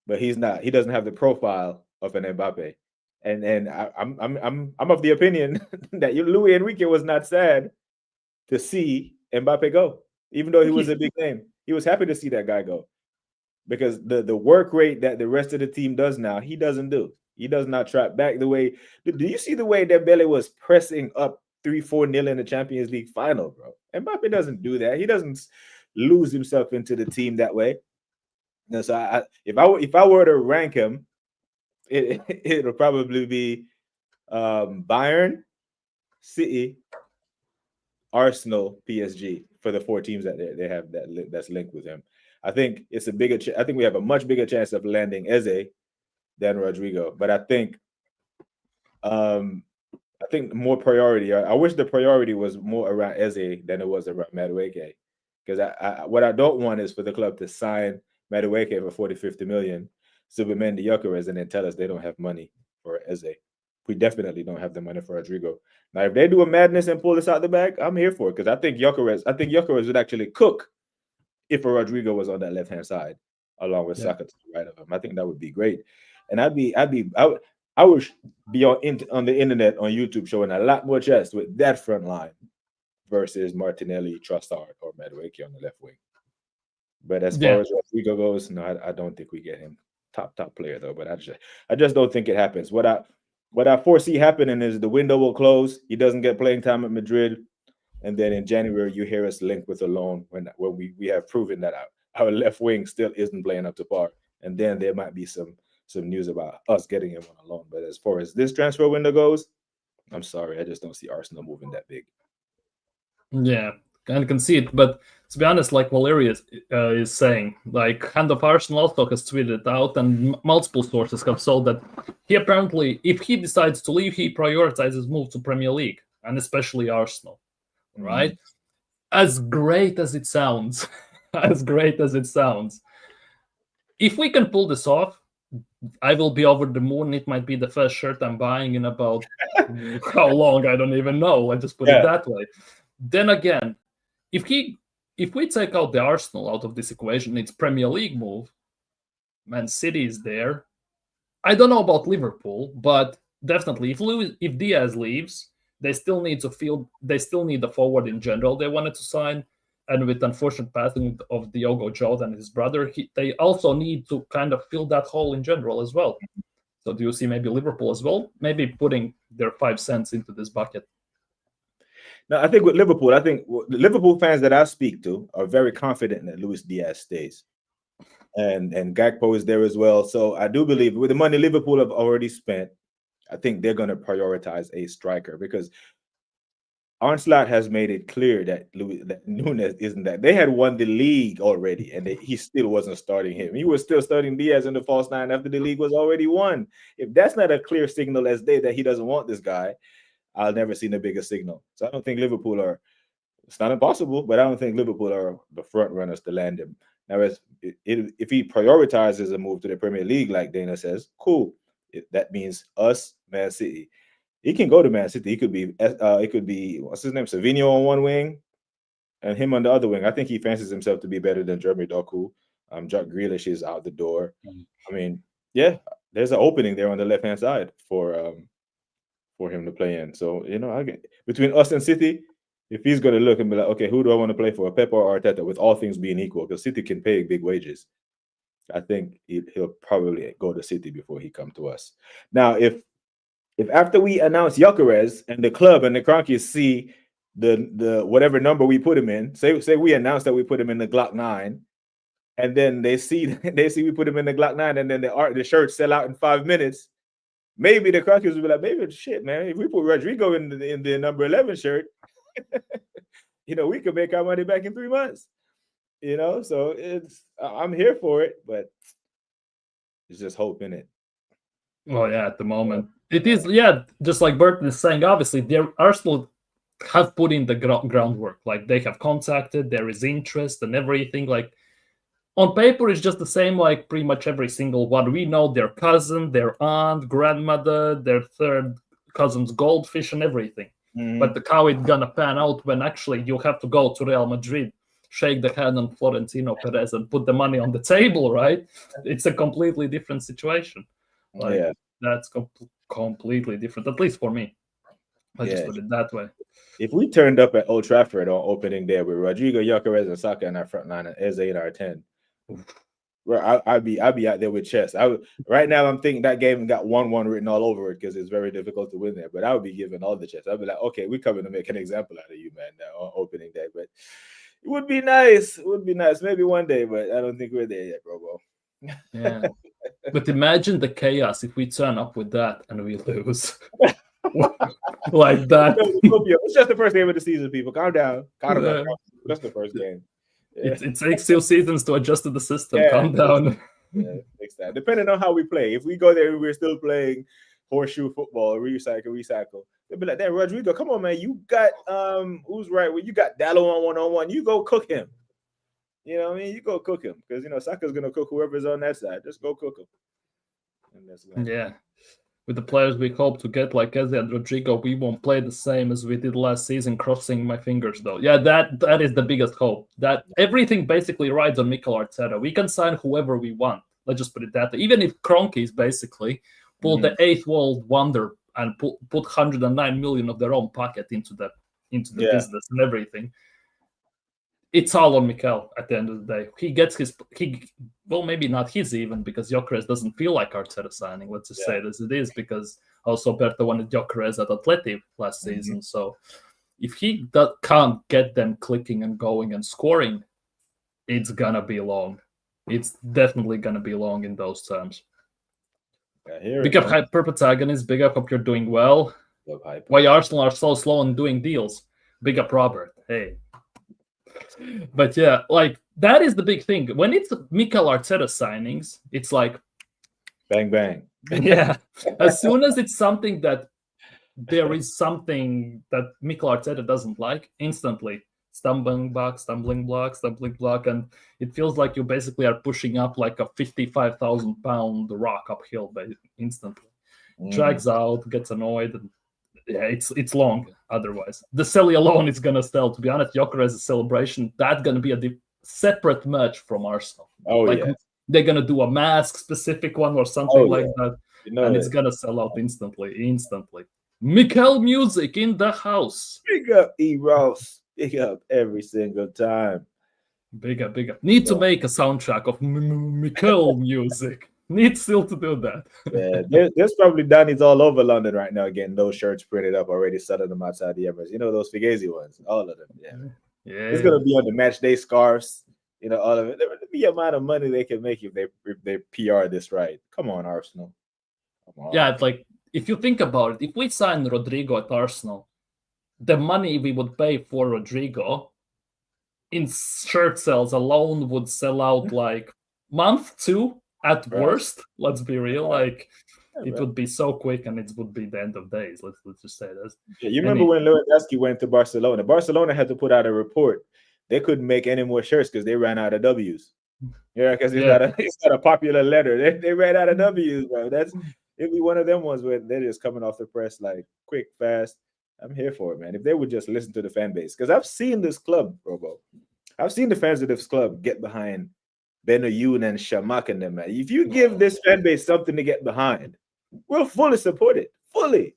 but he's not. He doesn't have the profile of an Mbappe. And I'm of the opinion that Luis Enrique was not sad to see Mbappe go, even though he was a big name. He was happy to see that guy go. Because the work rate that the rest of the team does now, he doesn't do. He does not track back the way. Do you see the way Dembele was pressing up 3-4-0 in the Champions League final, bro? Mbappe doesn't do that. He doesn't lose himself into the team that way. And so if I were to rank him, it'll probably be Bayern, City, Arsenal, PSG for the 4 teams that they have that's linked with him. I think it's a bigger. I think we have a much bigger chance of landing Eze than Rodrygo. But I think more priority. I wish the priority was more around Eze than it was around Madueke. Because what I don't want is for the club to sign Madueke for 40-50 million, Zubimendi, Gyokeres, and then tell us they don't have money for Eze. We definitely don't have the money for Rodrygo. Now, if they do a madness and pull this out the bag, I'm here for it because I think Gyokeres would actually cook if a Rodrygo was on that left-hand side, along with Saka to the right of him. I think that would be great. And I would be on the internet on YouTube showing a lot more chest with that front line versus Martinelli, Trossard, or Madueke on the left wing. But as far as Rodrygo goes, no, I don't think we get him top player though. But I just don't think it happens. What I foresee happening is the window will close. He doesn't get playing time at Madrid. And then in January, you hear us linked with a loan when we have proven that our left wing still isn't playing up to par. And then there might be some news about us getting him on a loan. But as far as this transfer window goes, I'm sorry, I just don't see Arsenal moving that big. Yeah, kind of can see it. But to be honest, like Valeria is saying, like Hand of Arsenal also has tweeted out, and multiple sources have told that he apparently, if he decides to leave, he prioritizes move to Premier League, and especially Arsenal. Right? As great as it sounds, if we can pull this off, I will be over the moon. It might be the first shirt I'm buying in about how long, I don't even know. I just put it that way. Then again, if we take out the Arsenal out of this equation, it's Premier League move. Man City is there. I don't know about Liverpool, but definitely if Diaz leaves, they still need a forward in general they wanted to sign. and with unfortunate passing of Diogo Jota and his brother, they also need to kind of fill that hole in general as well. So do you see maybe Liverpool as well, maybe putting their 5 cents into this bucket? No, I think with Liverpool, I think the Liverpool fans that I speak to are very confident that Luis Diaz stays. And Gakpo is there as well. So I do believe with the money Liverpool have already spent, I think they're going to prioritize a striker, because Arne Slot has made it clear that Núñez isn't that. They had won the league already, and he still wasn't starting him. He was still starting Diaz in the false nine after the league was already won. If that's not a clear signal as day that he doesn't want this guy, I'll never seen a bigger signal. So I don't think Liverpool are. It's not impossible, but I don't think Liverpool are the front runners to land him. Now, if he prioritizes a move to the Premier League, like Dana says, cool. That means us, Man City. He can go to Man City. It could be what's his name, Savinho on one wing, and him on the other wing. I think he fancies himself to be better than Jeremy Doku. Jack Grealish is out the door. I mean, yeah, there's an opening there on the left hand side for him to play in. So between us and City, if he's going to look and be like, okay, who do I want to play for, Pep or Arteta? With all things being equal, because City can pay big wages, I think he'll probably go to City before he come to us. Now, if after we announce Gyokeres and the club and the Cronkies see the whatever number we put him in, say we announce that we put him in the Glock 9, and then they see we put him in the Glock 9, and then the shirts sell out in 5 minutes, maybe the Cronkies will be like, maybe shit, man, if we put Rodrygo in the number 11 shirt, we could make our money back in 3 months. So I'm here for it, but it's just hope in it. Well, yeah, at the moment it is. Yeah, just like Burton is saying, obviously, Arsenal have put in the groundwork. Like, they have contacted, there is interest and everything. Like, on paper, it's just the same. Like, pretty much every single one. We know their cousin, their aunt, grandmother, their third cousin's goldfish, and everything. But how it's gonna pan out when actually you have to go to Real Madrid, shake the hand on Florentino Perez, and put the money on the table, right? It's a completely different situation. Like, that's completely different, at least for me. I just put it that way. If we turned up at Old Trafford on opening day with Rodrygo, Gyokeres, and Saka in our front line, and Eze in our 10, I'd be out there with chess. Right now, I'm thinking that game got 1-1 written all over it because it's very difficult to win there. But I would be giving all the chess. I'd be like, okay, we're coming to make an example out of you, man, on opening day. But it would be nice. It would be nice. Maybe one day, but I don't think we're there yet, bro. Yeah. But imagine the chaos if we turn up with that and we lose. Like that. It's just the first game of the season, people. Calm down. Just the first game. Yeah. It takes 2 seasons to adjust to the system. Calm down. Yeah, fix that. Depending on how we play. If we go there and we're still playing horseshoe football, recycle, they'll be like, "Damn, Rodrygo, come on, man. You got who's right? Well, you got Dallo on one-on-one. You go cook him. You know what I mean? You go cook him, because Saka's gonna cook whoever's on that side. Just go cook him." And that's with the players we hope to get, like Eze and Rodrygo, we won't play the same as we did last season. Crossing my fingers, though. Yeah, that is the biggest hope. That everything basically rides on Mikel Arteta. We can sign whoever we want. Let's just put it that way. Even if Cronkies basically pull the 8th world wonder and put 109 million of their own pocket into the business and everything, it's all on Mikel at the end of the day. He gets maybe not his even, because Gyokeres doesn't feel like Arteta signing. Let's just say it as it is, because also Berta wanted Gyokeres at Atleti last season. So if he can't get them clicking and going and scoring, it's gonna be long. It's definitely gonna be long in those terms. Big up Hyper Protagonist. Big up, hope you're doing well. Why Arsenal are so slow on doing deals? Big up Robert. Hey. But yeah, like, that is the big thing. When it's Mikel Arteta signings, it's like bang bang. Yeah. As soon as it's something that there is something that Mikel Arteta doesn't like, instantly stumbling block, and it feels like you basically are pushing up like a 55,000-pound rock uphill instantly. Drags out, gets annoyed, and it's long otherwise. The Selly alone is going to sell. To be honest, Gyokeres' celebration, that's going to be a separate match from Arsenal. They're going to do a mask specific one or something like that. And it's going to sell out instantly. Mikel music in the house. Big up E. Ross. Big up every single time. Big up. Need to make a soundtrack of Mikel music. Need still to do that. Yeah, there's probably Donnies all over London right now getting those shirts printed up already, selling them outside the Emirates. You know, those Fugazi ones, all of them. Yeah. It's gonna be on the match day scarves. You know, all of it. The amount of money they can make if they PR this right. Come on, Arsenal. Come on. Yeah, it's like if you think about it, if we sign Rodrygo at Arsenal, the money we would pay for Rodrygo in shirt sales alone would sell out like month 2 at worst. Let's be real. Like it would be so quick, and it would be the end of days. Let's just say this. Yeah, you remember when Lewandowski went to Barcelona? Barcelona had to put out a report. They couldn't make any more shirts because they ran out of W's. Yeah, because it's not a popular letter. They ran out of W's, bro. It'd be one of them ones where they're just coming off the press like quick, fast. I'm here for it, man. If they would just listen to the fan base, because I've seen this club, Robo. I've seen the fans of this club get behind Benayoun and Shamak and them, man. If you give this fan base something to get behind, we'll fully support it. Fully.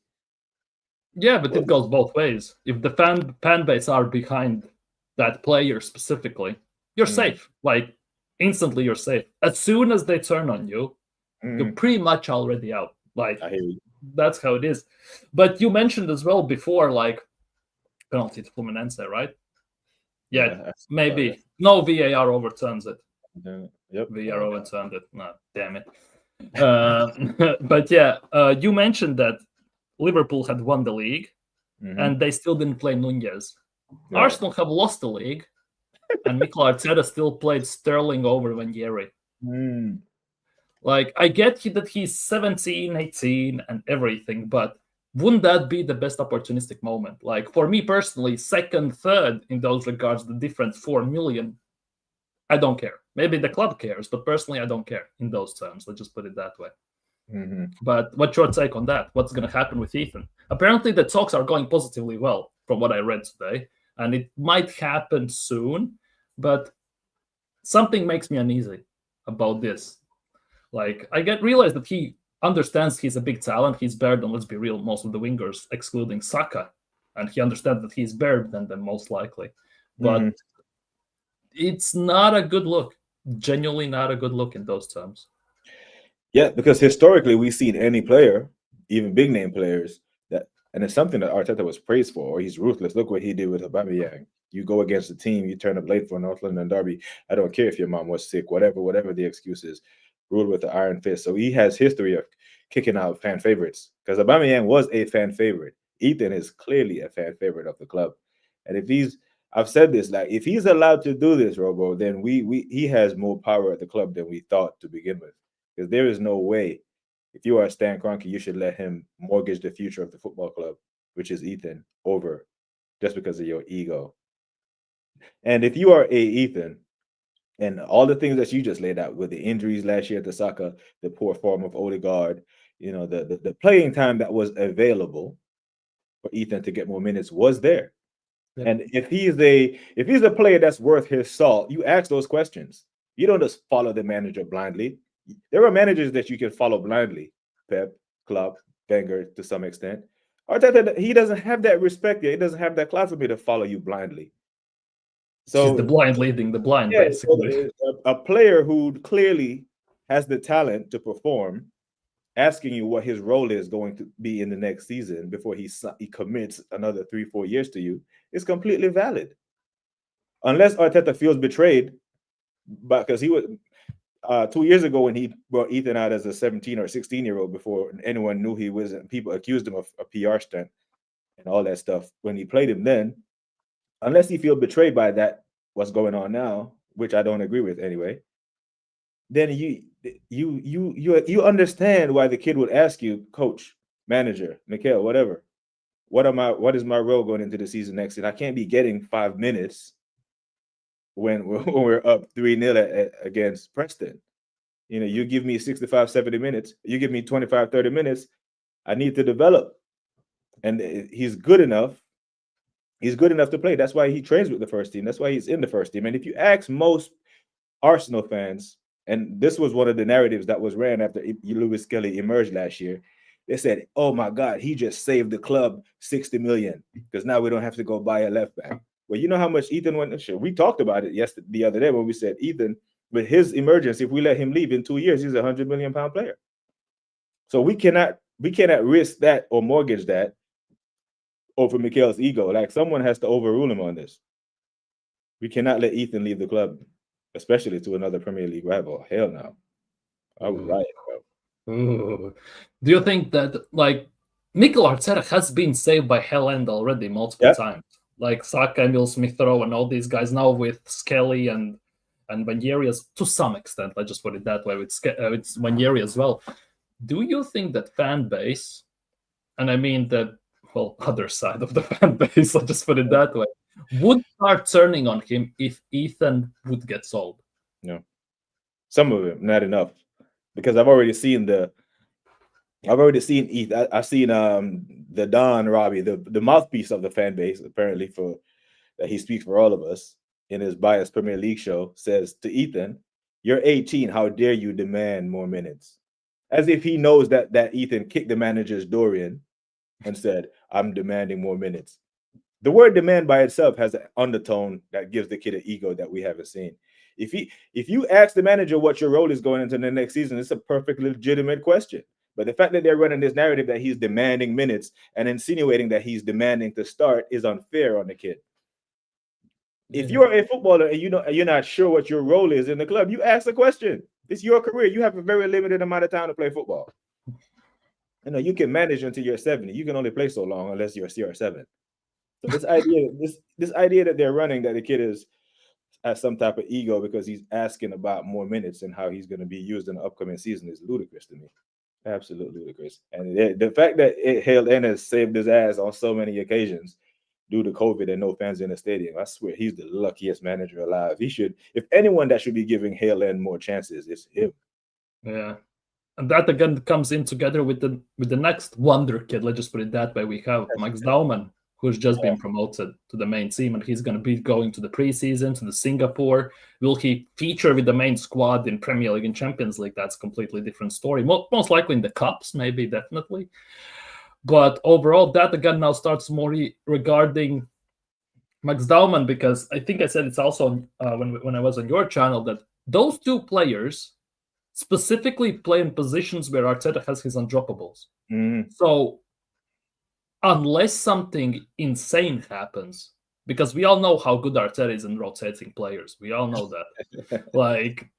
Yeah, but it goes both ways. If the fan base are behind that player specifically, you're safe. Like instantly you're safe. As soon as they turn on you, you're pretty much already out. Like I hear you. That's how it is. But you mentioned as well before, like penalty to Fluminense, right? Yeah, maybe. No, VAR overturns it. Yep. VAR overturned it. No, damn it. But yeah, you mentioned that Liverpool had won the league and they still didn't play Nunez. Right. Arsenal have lost the league and Mikel Arteta still played Sterling over Nwaneri. Like, I get that he's 17, 18 and everything, but wouldn't that be the best opportunistic moment? Like, for me personally, second, third in those regards, the difference 4 million, I don't care. Maybe the club cares, but personally, I don't care in those terms. Let's just put it that way. But what's your take on that? What's going to happen with Ethan? Apparently, the talks are going positively well, from what I read today, and it might happen soon, but something makes me uneasy about this. Like, I realize that he understands he's a big talent. He's better than, let's be real, most of the wingers, excluding Saka. And he understands that he's better than them, most likely. But it's not a good look. Genuinely not a good look in those terms. Yeah, because historically, we've seen any player, even big-name players, and it's something that Arteta was praised for, or he's ruthless. Look what he did with Aubameyang. You go against the team, you turn up late for North London derby. I don't care if your mom was sick, whatever the excuse is. Ruled with the iron fist. So he has history of kicking out fan favorites because Aubameyang was a fan favorite. Ethan is clearly a fan favorite of the club. And if I've said this, like if he's allowed to do this, Robo, then he has more power at the club than we thought to begin with. Because there is no way, if you are Stan Kroenke, you should let him mortgage the future of the football club, which is Ethan, over just because of your ego. And if you are Ethan, and all the things that you just laid out with the injuries last year at the Saka, the poor form of Odegaard, you know, the playing time that was available for Ethan to get more minutes was there. Yeah. And if he's a player that's worth his salt, you ask those questions. You don't just follow the manager blindly. There are managers that you can follow blindly. Pep, Klopp, Wenger to some extent. Arteta, he doesn't have that respect yet. He doesn't have that clout for me to follow you blindly. So he's the blind leading the blind, basically. So a player who clearly has the talent to perform, asking you what his role is going to be in the next season before he commits another 3-4 years to you is completely valid. Unless Arteta feels betrayed, because he was 2 years ago when he brought Ethan out as a 17 or 16-year-old before anyone knew he was, and people accused him of a PR stunt and all that stuff. When he played him then, unless he feels betrayed by that, what's going on now, which I don't agree with anyway, then you understand why the kid would ask you, coach, manager, Mikel, whatever, what is my role going into the season next? And I can't be getting 5 minutes when we're up 3-0 against Preston. You know, you give me 65, 70 minutes, you give me 25, 30 minutes, I need to develop. And he's good enough. He's good enough to play. That's why he trains with the first team. That's why he's in the first team. And if you ask most Arsenal fans, and this was one of the narratives that was ran after Lewis Kelly emerged last year, they said, oh my God, he just saved the club 60 million because now we don't have to go buy a left back. Well, you know how much Ethan went. We talked about it the other day when we said Ethan, with his emergence, if we let him leave in 2 years, he's a £100 million player. So we cannot risk that or mortgage that over Mikel's ego. Like, someone has to overrule him on this. We cannot let Ethan leave the club, especially to another Premier League rival. Hell no. I would riot, bro. Ooh. Do you think that, like, Mikel Arteta has been saved by Hell End already multiple times? Like Saka, Emil Smith-Rowe, and all these guys now with Skelly and Nwaneri, to some extent. Let's just put it that way, with Nwaneri as well. Do you think that fan base, and I mean the other side of the fan base, let's just put it that way, would start turning on him if Ethan would get sold? No. Some of it, not enough. Because I've already seen Ethan. I've seen the Don Robbie, the mouthpiece of the fan base, apparently, for that he speaks for all of us in his biased Premier League show, says to Ethan, "You're 18. How dare you demand more minutes?" As if he knows that Ethan kicked the manager's door in and said, "I'm demanding more minutes." The word demand by itself has an undertone that gives the kid an ego that we haven't seen. If you ask the manager what your role is going into the next season, it's a perfectly legitimate question. But the fact that they're running this narrative that he's demanding minutes and insinuating that he's demanding to start is unfair on the kid. If you're a footballer and you're not sure what your role is in the club, you ask the question. It's your career. You have a very limited amount of time to play football. You can manage until you're 70. You can only play so long unless you're CR7. So this idea that they're running, that the kid has some type of ego because he's asking about more minutes and how he's going to be used in the upcoming season, is ludicrous to me. Absolutely ludicrous. And the fact that Hale N has saved his ass on so many occasions due to COVID and no fans in the stadium, I swear he's the luckiest manager alive. He should, if anyone that should be giving Hale N more chances, it's him. Yeah. And that again comes in together with the next wonder kid. Let's just put it that way. We have Max Dauman, who's just been promoted to the main team, and he's going to be going to the preseason, to the Singapore. Will he feature with the main squad in Premier League and Champions League? That's a completely different story. Most likely in the Cups, maybe, definitely. But overall, that again now starts more regarding Max Dauman, because I think I said it's also when I was on your channel that those two players specifically play in positions where Arteta has his undroppables. So unless something insane happens, because we all know how good Arteta is in rotating players. We all know that. Like,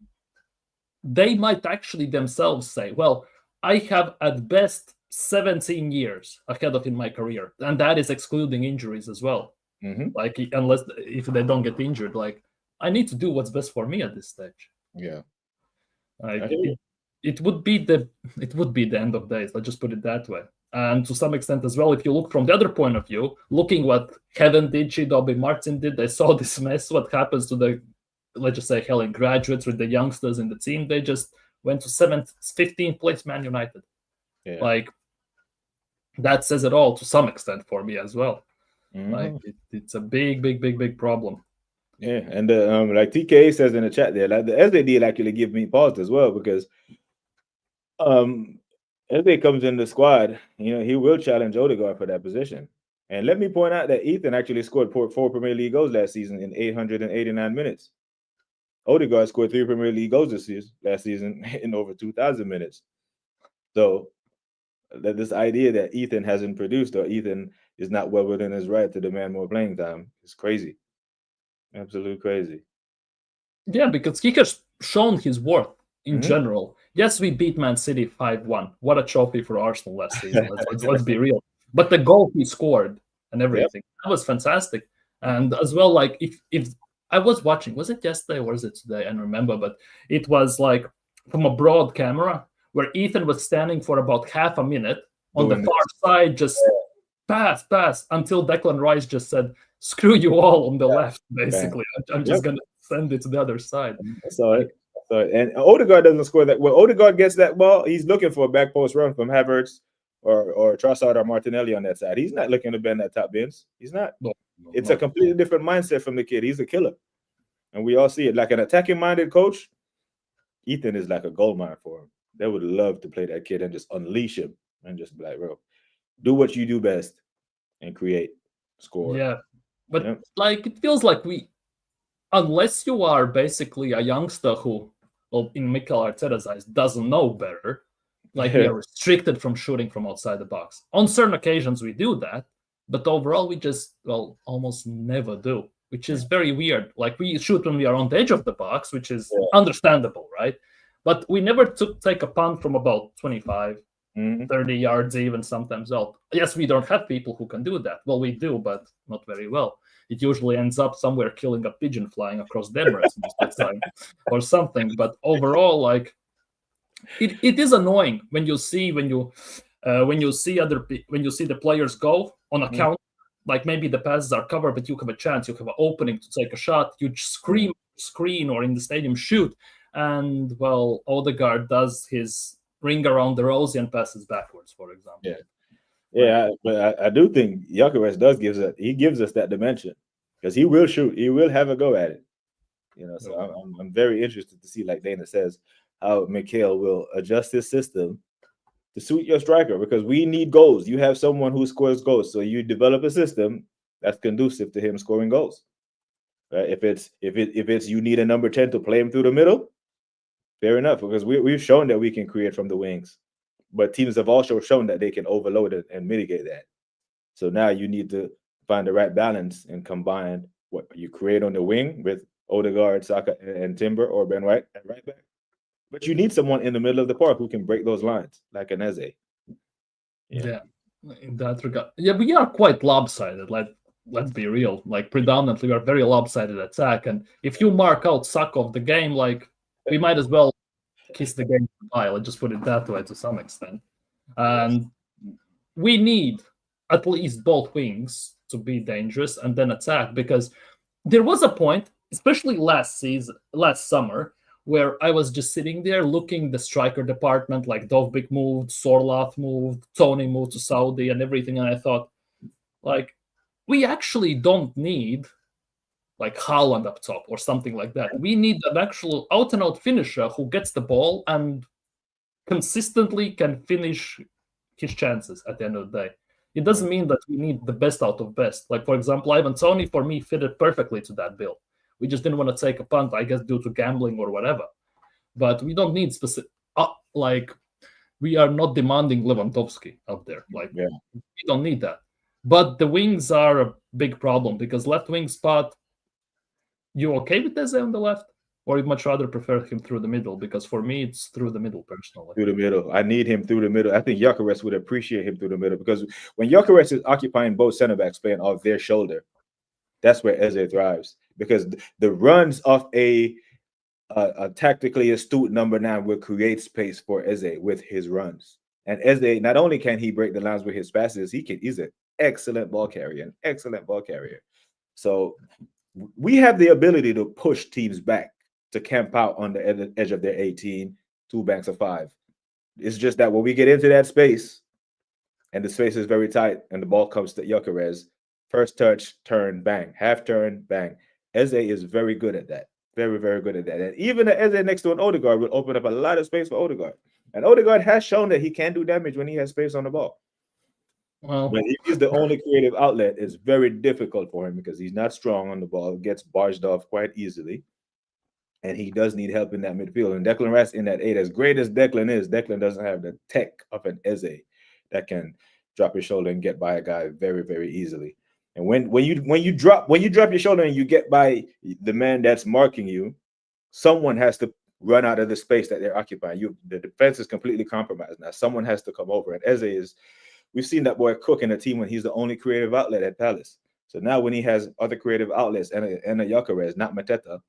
they might actually themselves say, well, I have at best 17 years ahead of in my career. And that is excluding injuries as well. Like, if they don't get injured, like, I need to do what's best for me at this stage. Yeah. Like, it would be the end of days. Let's just put it that way. And to some extent as well, if you look from the other point of view, looking what Kevin did, Chidobe Martin did, they saw this mess. What happens to the, let's just say, Helen graduates with the youngsters in the team? They just went to 15th place Man United. Yeah. Like, that says it all to some extent for me as well. Like, it's a big problem. Yeah, and like TK says in the chat there, like the SAD actually give me pause as well, because Eze comes in the squad, he will challenge Odegaard for that position. And let me point out that Ethan actually scored 4 Premier League goals last season in 889 minutes. Odegaard scored 3 Premier League goals last season in over 2,000 minutes. So this idea that Ethan hasn't produced, or Ethan is not well within his right to demand more playing time, is crazy. Absolutely crazy. Yeah, because he has shown his worth in general. Yes, we beat Man City 5-1. What a trophy for Arsenal last season. Let's be real. But the goal he scored and everything, that was fantastic. And as well, like, if I was watching, was it yesterday or was it today? I don't remember, but it was like from a broad camera where Ethan was standing for about half a minute on the far side, just pass, until Declan Rice just said, screw you all on the left, basically. I'm just going to send it to the other side. So and Odegaard doesn't score that. When Odegaard gets that ball, he's looking for a back post run from Havertz or Trossard or Martinelli on that side. He's not looking to bend that top bins. He's not. It's a completely different mindset from the kid. He's a killer. And we all see it. Like an attacking-minded coach, Ethan is like a gold mine for him. They would love to play that kid and just unleash him and just be like, bro, do what you do best and create, score. Yeah. But like it feels like unless you are basically a youngster who, well, in Mikel Arteta's eyes, doesn't know better, like we are restricted from shooting from outside the box. On certain occasions we do that, but overall we just, well, almost never do, which is very weird. Like we shoot when we are on the edge of the box, which is understandable, right? But we never take a punt from about 25, 30 yards even sometimes out. Yes, we don't have people who can do that. Well, we do, but not very well. It usually ends up somewhere killing a pigeon flying across the Emirates most of the time or something. But overall, like it is annoying when you see the players go on a count. Like maybe the passes are covered, but you have a chance, you have an opening to take a shot. You scream, screen, or in the stadium shoot, and well, Odegaard does his ring around the rosy and passes backwards, for example. But I do think Gyokeres gives us that dimension because he will shoot, he will have a go at it. So I'm very interested to see, like Dana says, how Mikel will adjust his system to suit your striker, because we need goals. You have someone who scores goals, so you develop a system that's conducive to him scoring goals. Right? If it's you need a number 10 to play him through the middle, fair enough, because we've shown that we can create from the wings, but teams have also shown that they can overload it and mitigate that. So now you need to find the right balance and combine what you create on the wing with Odegaard, Saka, and Timber or Ben White at right back. But you need someone in the middle of the park who can break those lines, like an Eze. Yeah, in that regard. Yeah, we are quite lopsided. Let's be real. Like predominantly, we are very lopsided attack. And if you mark out Saka of the game, like we might as well kiss the game goodbye. Let's just put it that way to some extent. And we need at least both wings to be dangerous and then attack, because there was a point, especially last summer, where I was just sitting there looking the striker department, like Dovbyk moved, Sorloth moved, Tony moved to Saudi and everything. And I thought, like, we actually don't need like Haaland up top or something like that. We need an actual out-and-out finisher who gets the ball and consistently can finish his chances at the end of the day. It doesn't mean that we need the best out of best. Like, for example, Ivan Toney, for me, fitted perfectly to that bill. We just didn't want to take a punt, I guess, due to gambling or whatever. But we don't need specific... we are not demanding Lewandowski up there. We don't need that. But the wings are a big problem, because left wing spot, you okay with Eze on the left? Or you'd much rather prefer him through the middle? Because for me, it's through the middle, personally. Through the middle. I need him through the middle. I think Gyokeres would appreciate him through the middle, because when Gyokeres is occupying both center backs playing off their shoulder, that's where Eze thrives. Because the runs of a tactically astute number 9 will create space for Eze with his runs. And Eze, not only can he break the lines with his passes, he's an excellent ball carrier, So we have the ability to push teams back, to camp out on the edge of their 18, 2 banks of 5. It's just that when we get into that space, and the space is very tight, and the ball comes to Gyokeres, first touch, turn, bang, half turn, bang. Eze is very good at that. Very, very good at that. And even the Eze next to an Odegaard will open up a lot of space for Odegaard. And Odegaard has shown that he can do damage when he has space on the ball. Well, but if he's the only creative outlet, it's very difficult for him, because he's not strong on the ball, gets barged off quite easily. And he does need help in that midfield. And Declan Rice in that 8, as great as Declan is, Declan doesn't have the tech of an Eze that can drop his shoulder and get by a guy very, very easily. And when you drop your shoulder and you get by the man that's marking you, someone has to run out of the space that they're occupying. The defense is completely compromised. Now someone has to come over. And Eze we've seen that boy cook in a team when he's the only creative outlet at Palace. So now when he has other creative outlets and a Gyokeres, not Mateta,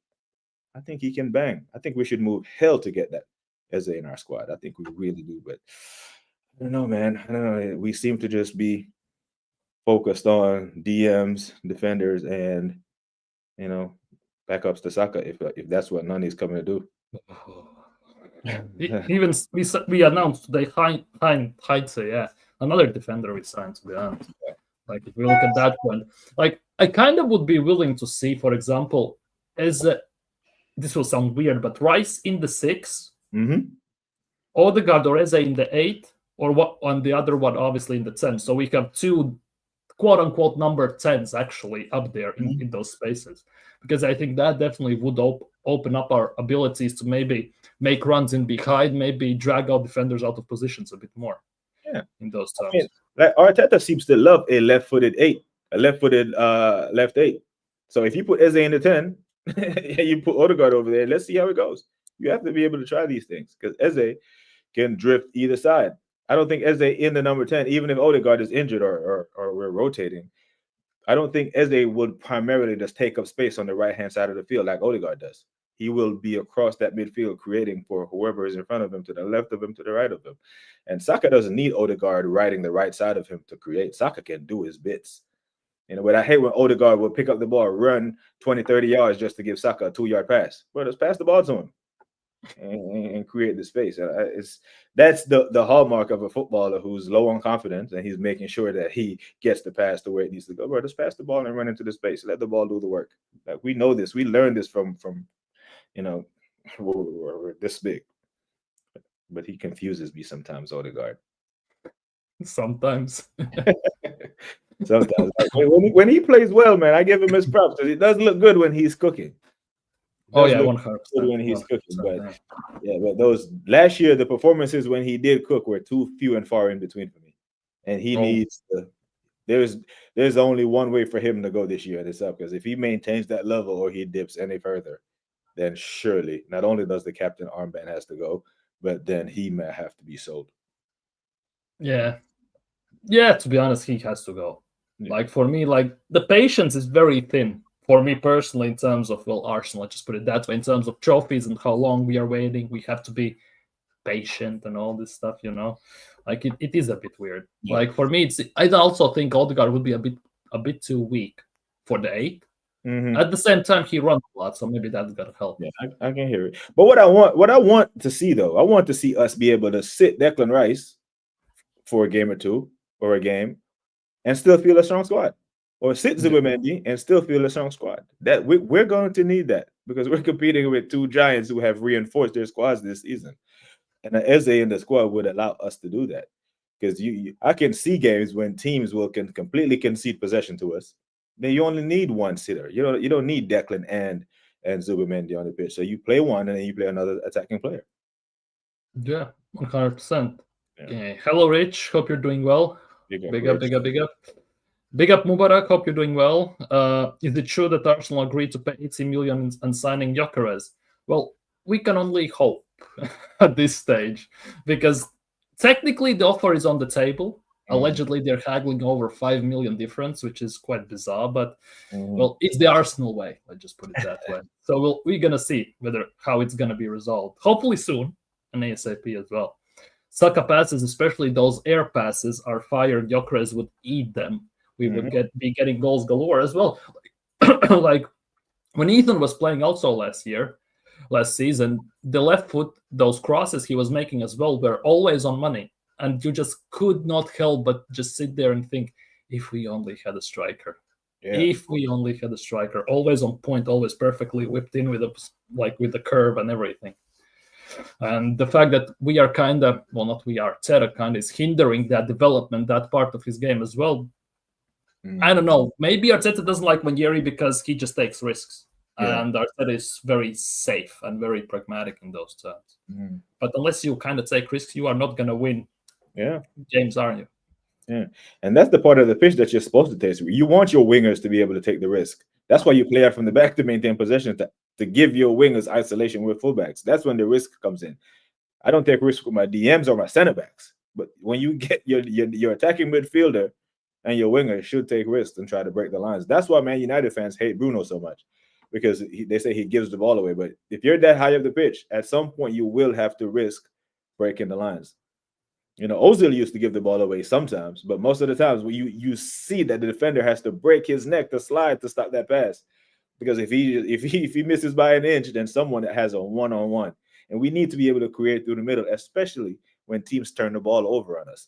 I think he can bang. I think we should move hell to get that Eze in our squad. I think we really do. But I don't know, man. I don't know. We seem to just be focused on DMs, defenders, and backups to Saka, if that's what Nani's coming to do. Even we announced today Heinze, another defender we signed, to be honest. Like, if we look at that one, like, I kind of would be willing to see, for example, this will sound weird, but Rice in the 6, Odegaard or Eze in the 8, or what on the other one, obviously in the 10. So we have 2 quote unquote number 10s actually up there in those spaces, because I think that definitely would open up our abilities to maybe make runs in behind, maybe drag out defenders out of positions a bit more. Yeah, in those terms. I mean, like Arteta seems to love a left-footed left 8. So if you put Eze in the 10, you put Odegaard over there, let's see how it goes. You have to be able to try these things because Eze can drift either side. I don't think Eze in the number 10, even if Odegaard is injured or we're rotating, I don't think Eze would primarily just take up space on the right-hand side of the field like Odegaard does. He will be across that midfield creating for whoever is in front of him, to the left of him, to the right of him. And Saka doesn't need Odegaard riding the right side of him to create. Saka can do his bits. You know, but I hate when Odegaard will pick up the ball, run 20, 30 yards just to give Saka a 2-yard pass. Well, just pass the ball to him and create the space. That's the hallmark of a footballer who's low on confidence, and he's making sure that he gets the pass to where it needs to go. Bro, just pass the ball and run into the space. Let the ball do the work. Like, we know this. We learned this from you know, we're this big. But he confuses me sometimes, Odegaard. Sometimes. Sometimes. When he plays well, man, I give him his props because it does look good when he's cooking. Oh yeah, 100%. When he's cooking, but but those last year, the performances when he did cook were too few and far in between for me, and he needs to. There's only one way for him to go this year, and it's up, because if he maintains that level or he dips any further, then surely not only does the captain armband has to go, but then he may have to be sold. Yeah, to be honest, he has to go. Like, for me, like, the patience is very thin for me personally in terms of, well, Arsenal, let's just put it that way, in terms of trophies and how long we are waiting. We have to be patient and all this stuff, you know. Like, it is a bit weird. Like, for me, I also think Odegaard would be a bit too weak for the 8. At the same time, he runs a lot, so maybe that's gonna help. Yeah, I can hear it. But what I want to see, though, I want to see us be able to sit Declan Rice for a game or two or a game and still feel a strong squad, or sit Zubimendi and still feel a strong squad. That we're going to need that, because we're competing with two giants who have reinforced their squads this season, and the Eze in the squad would allow us to do that. Because I can see games when teams can completely concede possession to us. Then you only need one sitter. You don't need Declan and Zubimendi on the pitch. So you play one and then you play another attacking player. Yeah, 100%. Yeah. Hello, Rich. Hope you're doing well. Big up. Big up, Mubarak. Hope you're doing well. Is it true that Arsenal agreed to pay 80 million and signing Gyokeres? Well, we can only hope at this stage, because technically the offer is on the table. Allegedly, they're haggling over 5 million difference, which is quite bizarre. But well, it's the Arsenal way. Let's just put it that way. So we're gonna see how it's gonna be resolved. Hopefully soon, and ASAP as well. Saka passes, especially those air passes, are fire. Gyokeres would eat them. We would be getting goals galore as well. Like when Ethan was playing also last season, the left foot, those crosses he was making as well were always on money. And you just could not help but just sit there and think, if we only had a striker. Yeah. If we only had a striker, always on point, always perfectly whipped in with the curve and everything. And the fact that we are Arteta kind of is hindering that development, that part of his game as well. I don't know. Maybe Arteta doesn't like Nwaneri because he just takes risks. Yeah. And Arteta is very safe and very pragmatic in those terms. But unless you kind of take risks, you are not going to win. Yeah, James, aren't you? Yeah, and that's the part of the pitch that you're supposed to take. You want your wingers to be able to take the risk. That's why you play out from the back to maintain possession, to give your wingers isolation with fullbacks. That's when the risk comes in. I don't take risks with my DMs or my center backs, but when you get your attacking midfielder and your winger should take risks and try to break the lines. That's why Man United fans hate Bruno so much, because they say he gives the ball away. But if you're that high up the pitch, at some point you will have to risk breaking the lines. You know, Ozil used to give the ball away sometimes, but most of the times you see that the defender has to break his neck to slide to stop that pass, because if he misses by an inch, then someone that has a one-on-one, and we need to be able to create through the middle, especially when teams turn the ball over on us.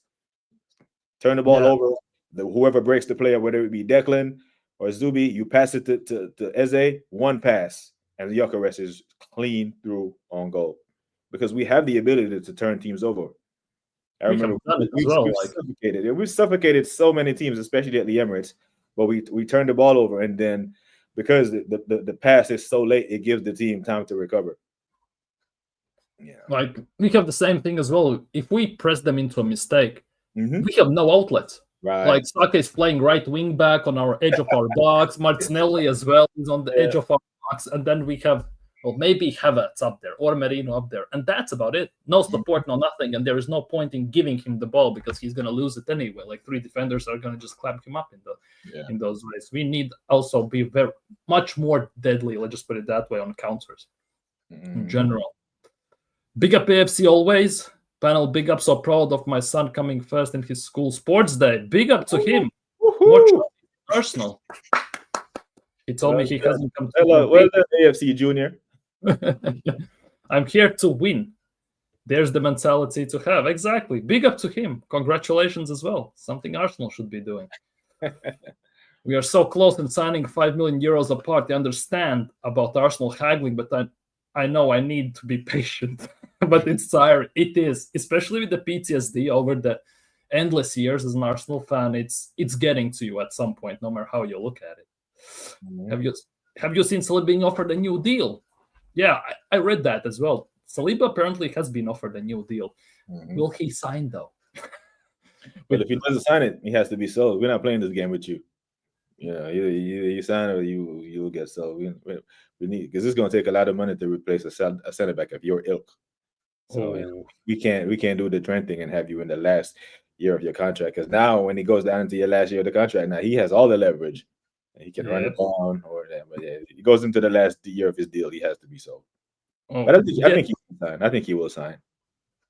Turn the ball over, whoever breaks the player, whether it be Declan or Zubi, you pass it to Eze, one pass, and the Gyokeres is clean through on goal, because we have the ability to turn teams over. I remember we suffocated so many teams, especially at the Emirates. But we turned the ball over, and then because the pass is so late, it gives the team time to recover. Yeah, like we have the same thing as well. If we press them into a mistake, we have no outlets. Right. Like Saka is playing right wing back on our edge of our box. Martinelli as well is on the edge of our box, and then we have maybe Havertz up there or Merino up there, and that's about it. No support, no nothing, and there is no point in giving him the ball because he's going to lose it anyway. Like 3 defenders are going to just clamp him up in those ways. We need also be very much more deadly. Let's just put it that way on counters in general. Big up AFC always. Panel, big up. So proud of my son coming first in his school sports day. Big up to him. Watch Arsenal. He told me he hasn't come to well done, AFC Junior. I'm here to win. There's the mentality to have. Exactly. Big up to him. Congratulations as well. Something Arsenal should be doing. We are so close in signing 5 million euros apart. I understand about Arsenal haggling, but I know I need to be patient. But it's tiring. It is, especially with the PTSD over the endless years as an Arsenal fan. It's getting to you at some point, no matter how you look at it. Have you seen Saliba being offered a new deal? Yeah, I read that as well. Saliba apparently has been offered a new deal. Will he sign though? But if he doesn't sign it, he has to be sold. We're not playing this game with you. You know, either you sign or you will get sold. We need, because it's going to take a lot of money to replace a center back of your ilk. So we can't do the Trent thing and have you in the last year of your contract. Because now when he goes down into your last year of the contract, now he has all the leverage. He can run it down or that. But yeah, he goes into the last year of his deal, he has to be sold. But I think he will sign. I think he will sign.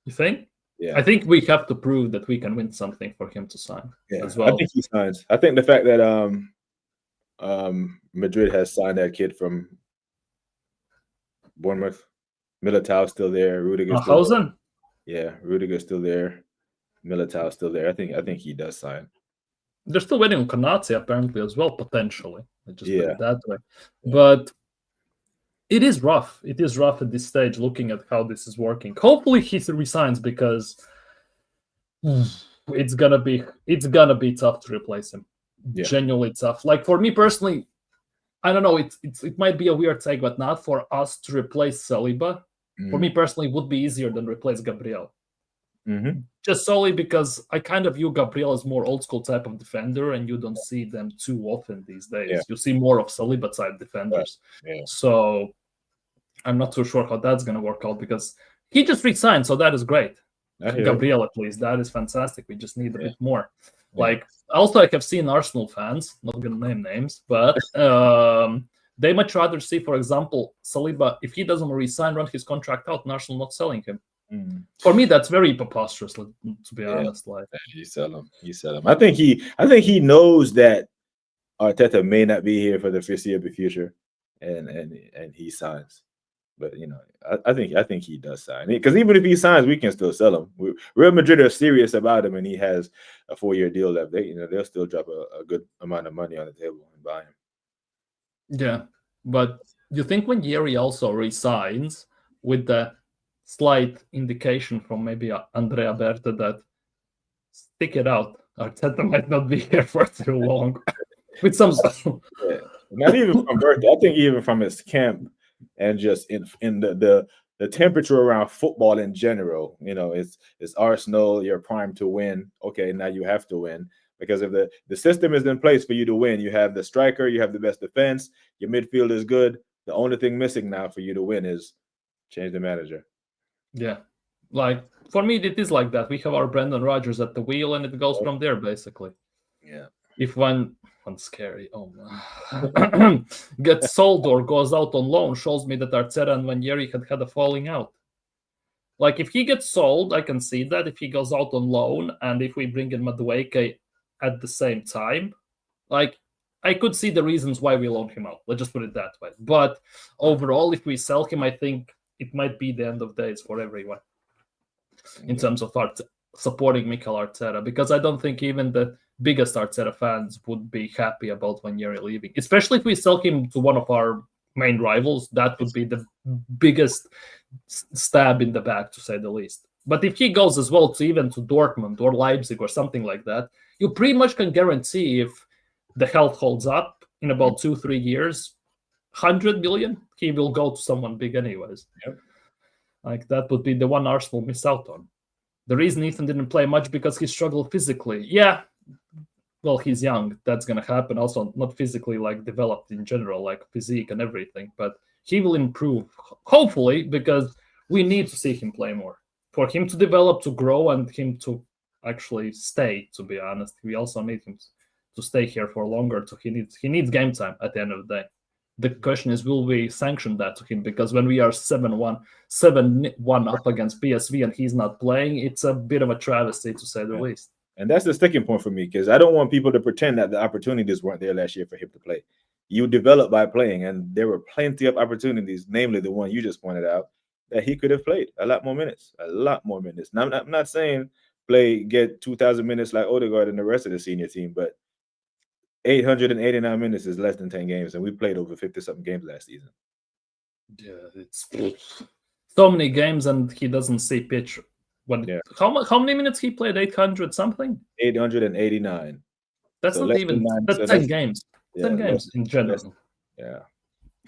You think? Yeah. I think we have to prove that we can win something for him to sign as well. I think he signs. I think the fact that Madrid has signed that kid from Bournemouth, Militao's still there, Rudiger's still there. Yeah, Rudiger's still there, Militao's still there. I think he does sign. They're still waiting on Konate apparently as well, potentially. I just put it that way. But it is rough. It is rough at this stage looking at how this is working. Hopefully he resigns because it's gonna be tough to replace him. Yeah. Genuinely tough. Like for me personally, I don't know, it might be a weird take, but not for us to replace Saliba. For me personally, it would be easier than replace Gabriel. Just solely because I kind of view Gabriel as more old school type of defender, and you don't see them too often these days. You see more of Saliba type defenders. So I'm not too sure how that's going to work out because he just re-signed, so that is great. Gabriel, at least, that is fantastic. We just need a bit more. Like, also, I have seen Arsenal fans, not going to name names, but they much rather see, for example, Saliba, if he doesn't re-sign, run his contract out, and Arsenal not selling him. For me, that's very preposterous, to be honest. Like, you sell him. I think he knows that Arteta may not be here for the foreseeable future, and he signs. But you know, I think he does sign, because even if he signs, we can still sell him. Real Madrid are serious about him, and he has a 4-year deal left. They'll still drop a good amount of money on the table and buy him. Yeah, but you think when Yeri also resigns, with the slight indication from maybe Andrea Berta that stick it out, Arteta might not be here for too long. With some not even from Berta, I think even from his camp. And just in the temperature around football in general, you know, it's Arsenal, you're primed to win. Okay, now you have to win, because if the system is in place for you to win, you have the striker, you have the best defense, your midfield is good. The only thing missing now for you to win is change the manager. Yeah, like for me, it is like that. We have our Brendan Rodgers at the wheel, and it goes from there basically. Yeah. If one scary, gets sold or goes out on loan, shows me that Arteta and Nwaneri had a falling out. Like if he gets sold, I can see that. If he goes out on loan, and if we bring in Madueke at the same time, like I could see the reasons why we loan him out. Let's just put it that way. But overall, if we sell him, I think it might be the end of days for everyone in terms of supporting Mikel Arteta, because I don't think even the biggest Arteta fans would be happy about Nwaneri leaving, especially if we sell him to one of our main rivals. That would be the biggest stab in the back, to say the least. But if he goes as well to even to Dortmund or Leipzig or something like that, you pretty much can guarantee if the health holds up in about 2-3 years, 100 million, he will go to someone big anyways. Yep. Like that would be the one Arsenal miss out on. The reason Ethan didn't play much because he struggled physically. Yeah, well, he's young. That's going to happen. Also, not physically like developed in general, like physique and everything. But he will improve, hopefully, because we need to see him play more. For him to develop, to grow, and him to actually stay, to be honest. We also need him to stay here for longer. So he needs game time at the end of the day. The question is, will we sanction that to him? Because when we are 7-1 up against PSV and he's not playing, it's a bit of a travesty, to say the least. And that's the sticking point for me, because I don't want people to pretend that the opportunities weren't there last year for him to play. You develop by playing, and there were plenty of opportunities, namely the one you just pointed out, that he could have played a lot more minutes. Now, I'm not saying get 2,000 minutes like Odegaard and the rest of the senior team, but 889 minutes is less than 10 games, and we played over 50-something games last season. Yeah, it's so many games, and he doesn't see pitch. How many minutes he played? 800 something? 889. That's not even. That's 10 games. 10 games in general. Yeah.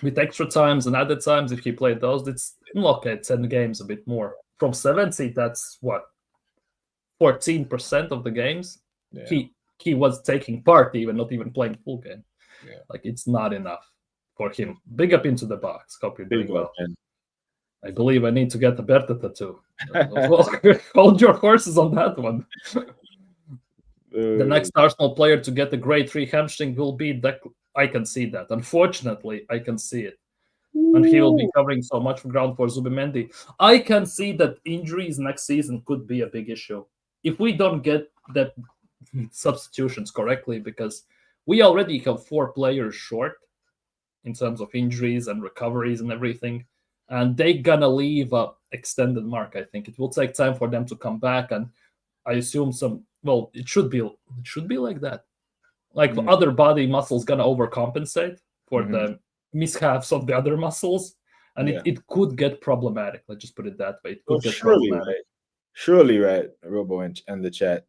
With extra times and added times, if he played those, it's okay. 10 games, a bit more. From 70, that's what, 14% of the games. Yeah. He was taking part, even not even playing full game. Yeah. Like, it's not enough for him. Big up into the box. Hope you're doing well. I believe I need to get the Berta tattoo. Hold your horses on that one. The next Arsenal player to get the grade 3 hamstring will be I can see that. Unfortunately, I can see it. And he will be covering so much ground for Zubimendi. I can see that injuries next season could be a big issue. If we don't get the substitutions correctly, because we already have 4 players short in terms of injuries and recoveries and everything. And they're gonna leave a extended mark. I think it will take time for them to come back, and I assume it should be like that. Like other body muscles gonna overcompensate for the mishaps of the other muscles, and it could get problematic. Let's just put it that way. It could get problematic. Surely, right, Robo and the chat,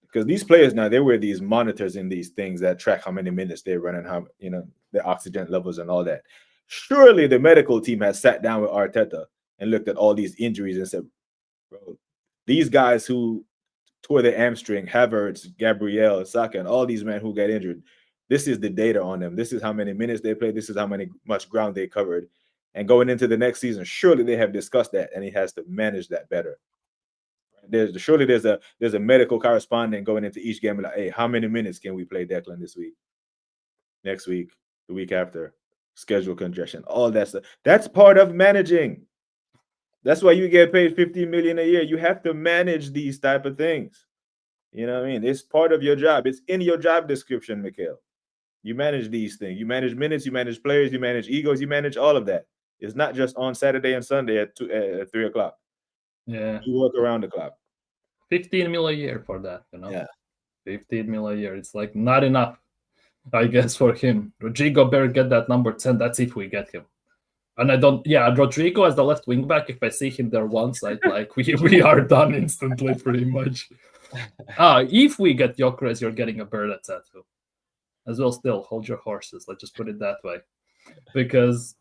because these players now, they wear these monitors in these things that track how many minutes they run and how their oxygen levels and all that. Surely the medical team has sat down with Arteta and looked at all these injuries and said, bro, these guys who tore their hamstring, Havertz, Gabriel, Saka, and all these men who got injured, this is the data on them. This is how many minutes they played. This is how much ground they covered. And going into the next season, surely they have discussed that, and he has to manage that better. Surely there's a medical correspondent going into each game like, hey, how many minutes can we play Declan this week, next week, the week after? Schedule congestion, all that stuff. That's part of managing. That's why you get paid 15 million a year. You have to manage these type of things. You know what I mean? It's part of your job. It's in your job description, Mikhail. You manage these things. You manage minutes, you manage players, you manage egos, you manage all of that. It's not just on Saturday and Sunday at 3 o'clock. Yeah. You work around the clock. 15 mil a year for that, Yeah. 15 mil a year. It's like not enough, I guess, for him. Rodrygo better get that number 10. That's if we get him. And Rodrygo as the left wing back, if I see him there once, we are done instantly, pretty much. If we get Gyokeres, you're getting a Berta tattoo. As well, still, hold your horses. Let's just put it that way. Because,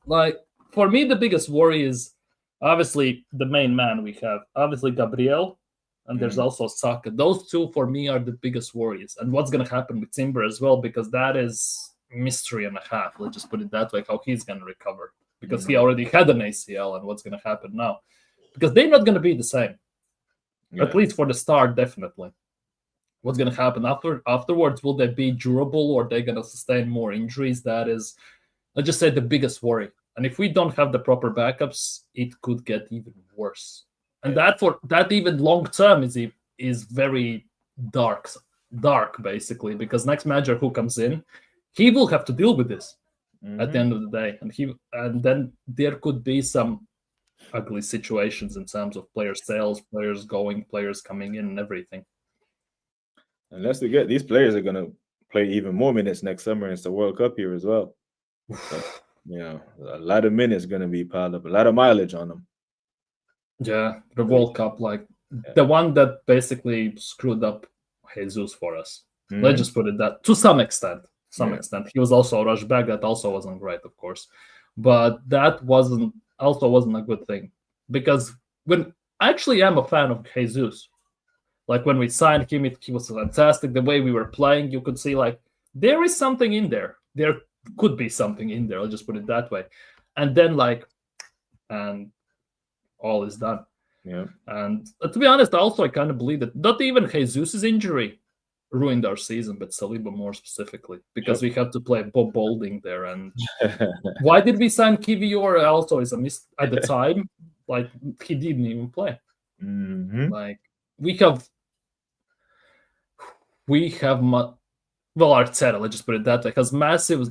for me, the biggest worry is, obviously, the main man we have. Obviously, Gabriel, and there's also Saka. Those two, for me, are the biggest worries. And what's going to happen with Timber as well, because that is mystery and a half. Let's just put it that way, how he's going to recover. Because he already had an ACL, and what's going to happen now? Because they're not going to be the same. Yeah. At least for the start, definitely. What's going to happen afterwards? Will they be durable, or are they going to sustain more injuries? That is, let's just say, the biggest worry. And if we don't have the proper backups, it could get even worse. And that even long term is very dark basically, because next manager who comes in, he will have to deal with this at the end of the day, and then there could be some ugly situations in terms of player sales, players going, players coming in, and everything. And let's forget, these players are going to play even more minutes next summer. It's the World Cup here as well. So, a lot of minutes going to be piled up, a lot of mileage on them. Yeah, the World Cup, like the one that basically screwed up Jesus for us. Let's just put it that to some extent. Extent. He was also rushed back. That also wasn't great, of course. But that wasn't a good thing. Because when I actually am a fan of Jesus. Like when we signed him, he was fantastic. The way we were playing, you could see like there is something in there. There could be something in there. I'll just put it that way. And then and all is done. Yeah. And to be honest, also I kind of believe that not even Jesus' injury ruined our season, but Saliba more specifically, because we had to play Bob Bolding there. And why did we sign Kivior? Also is a miss at the time. Like he didn't even play. Like we have Arteta, let's just put it that way, because massive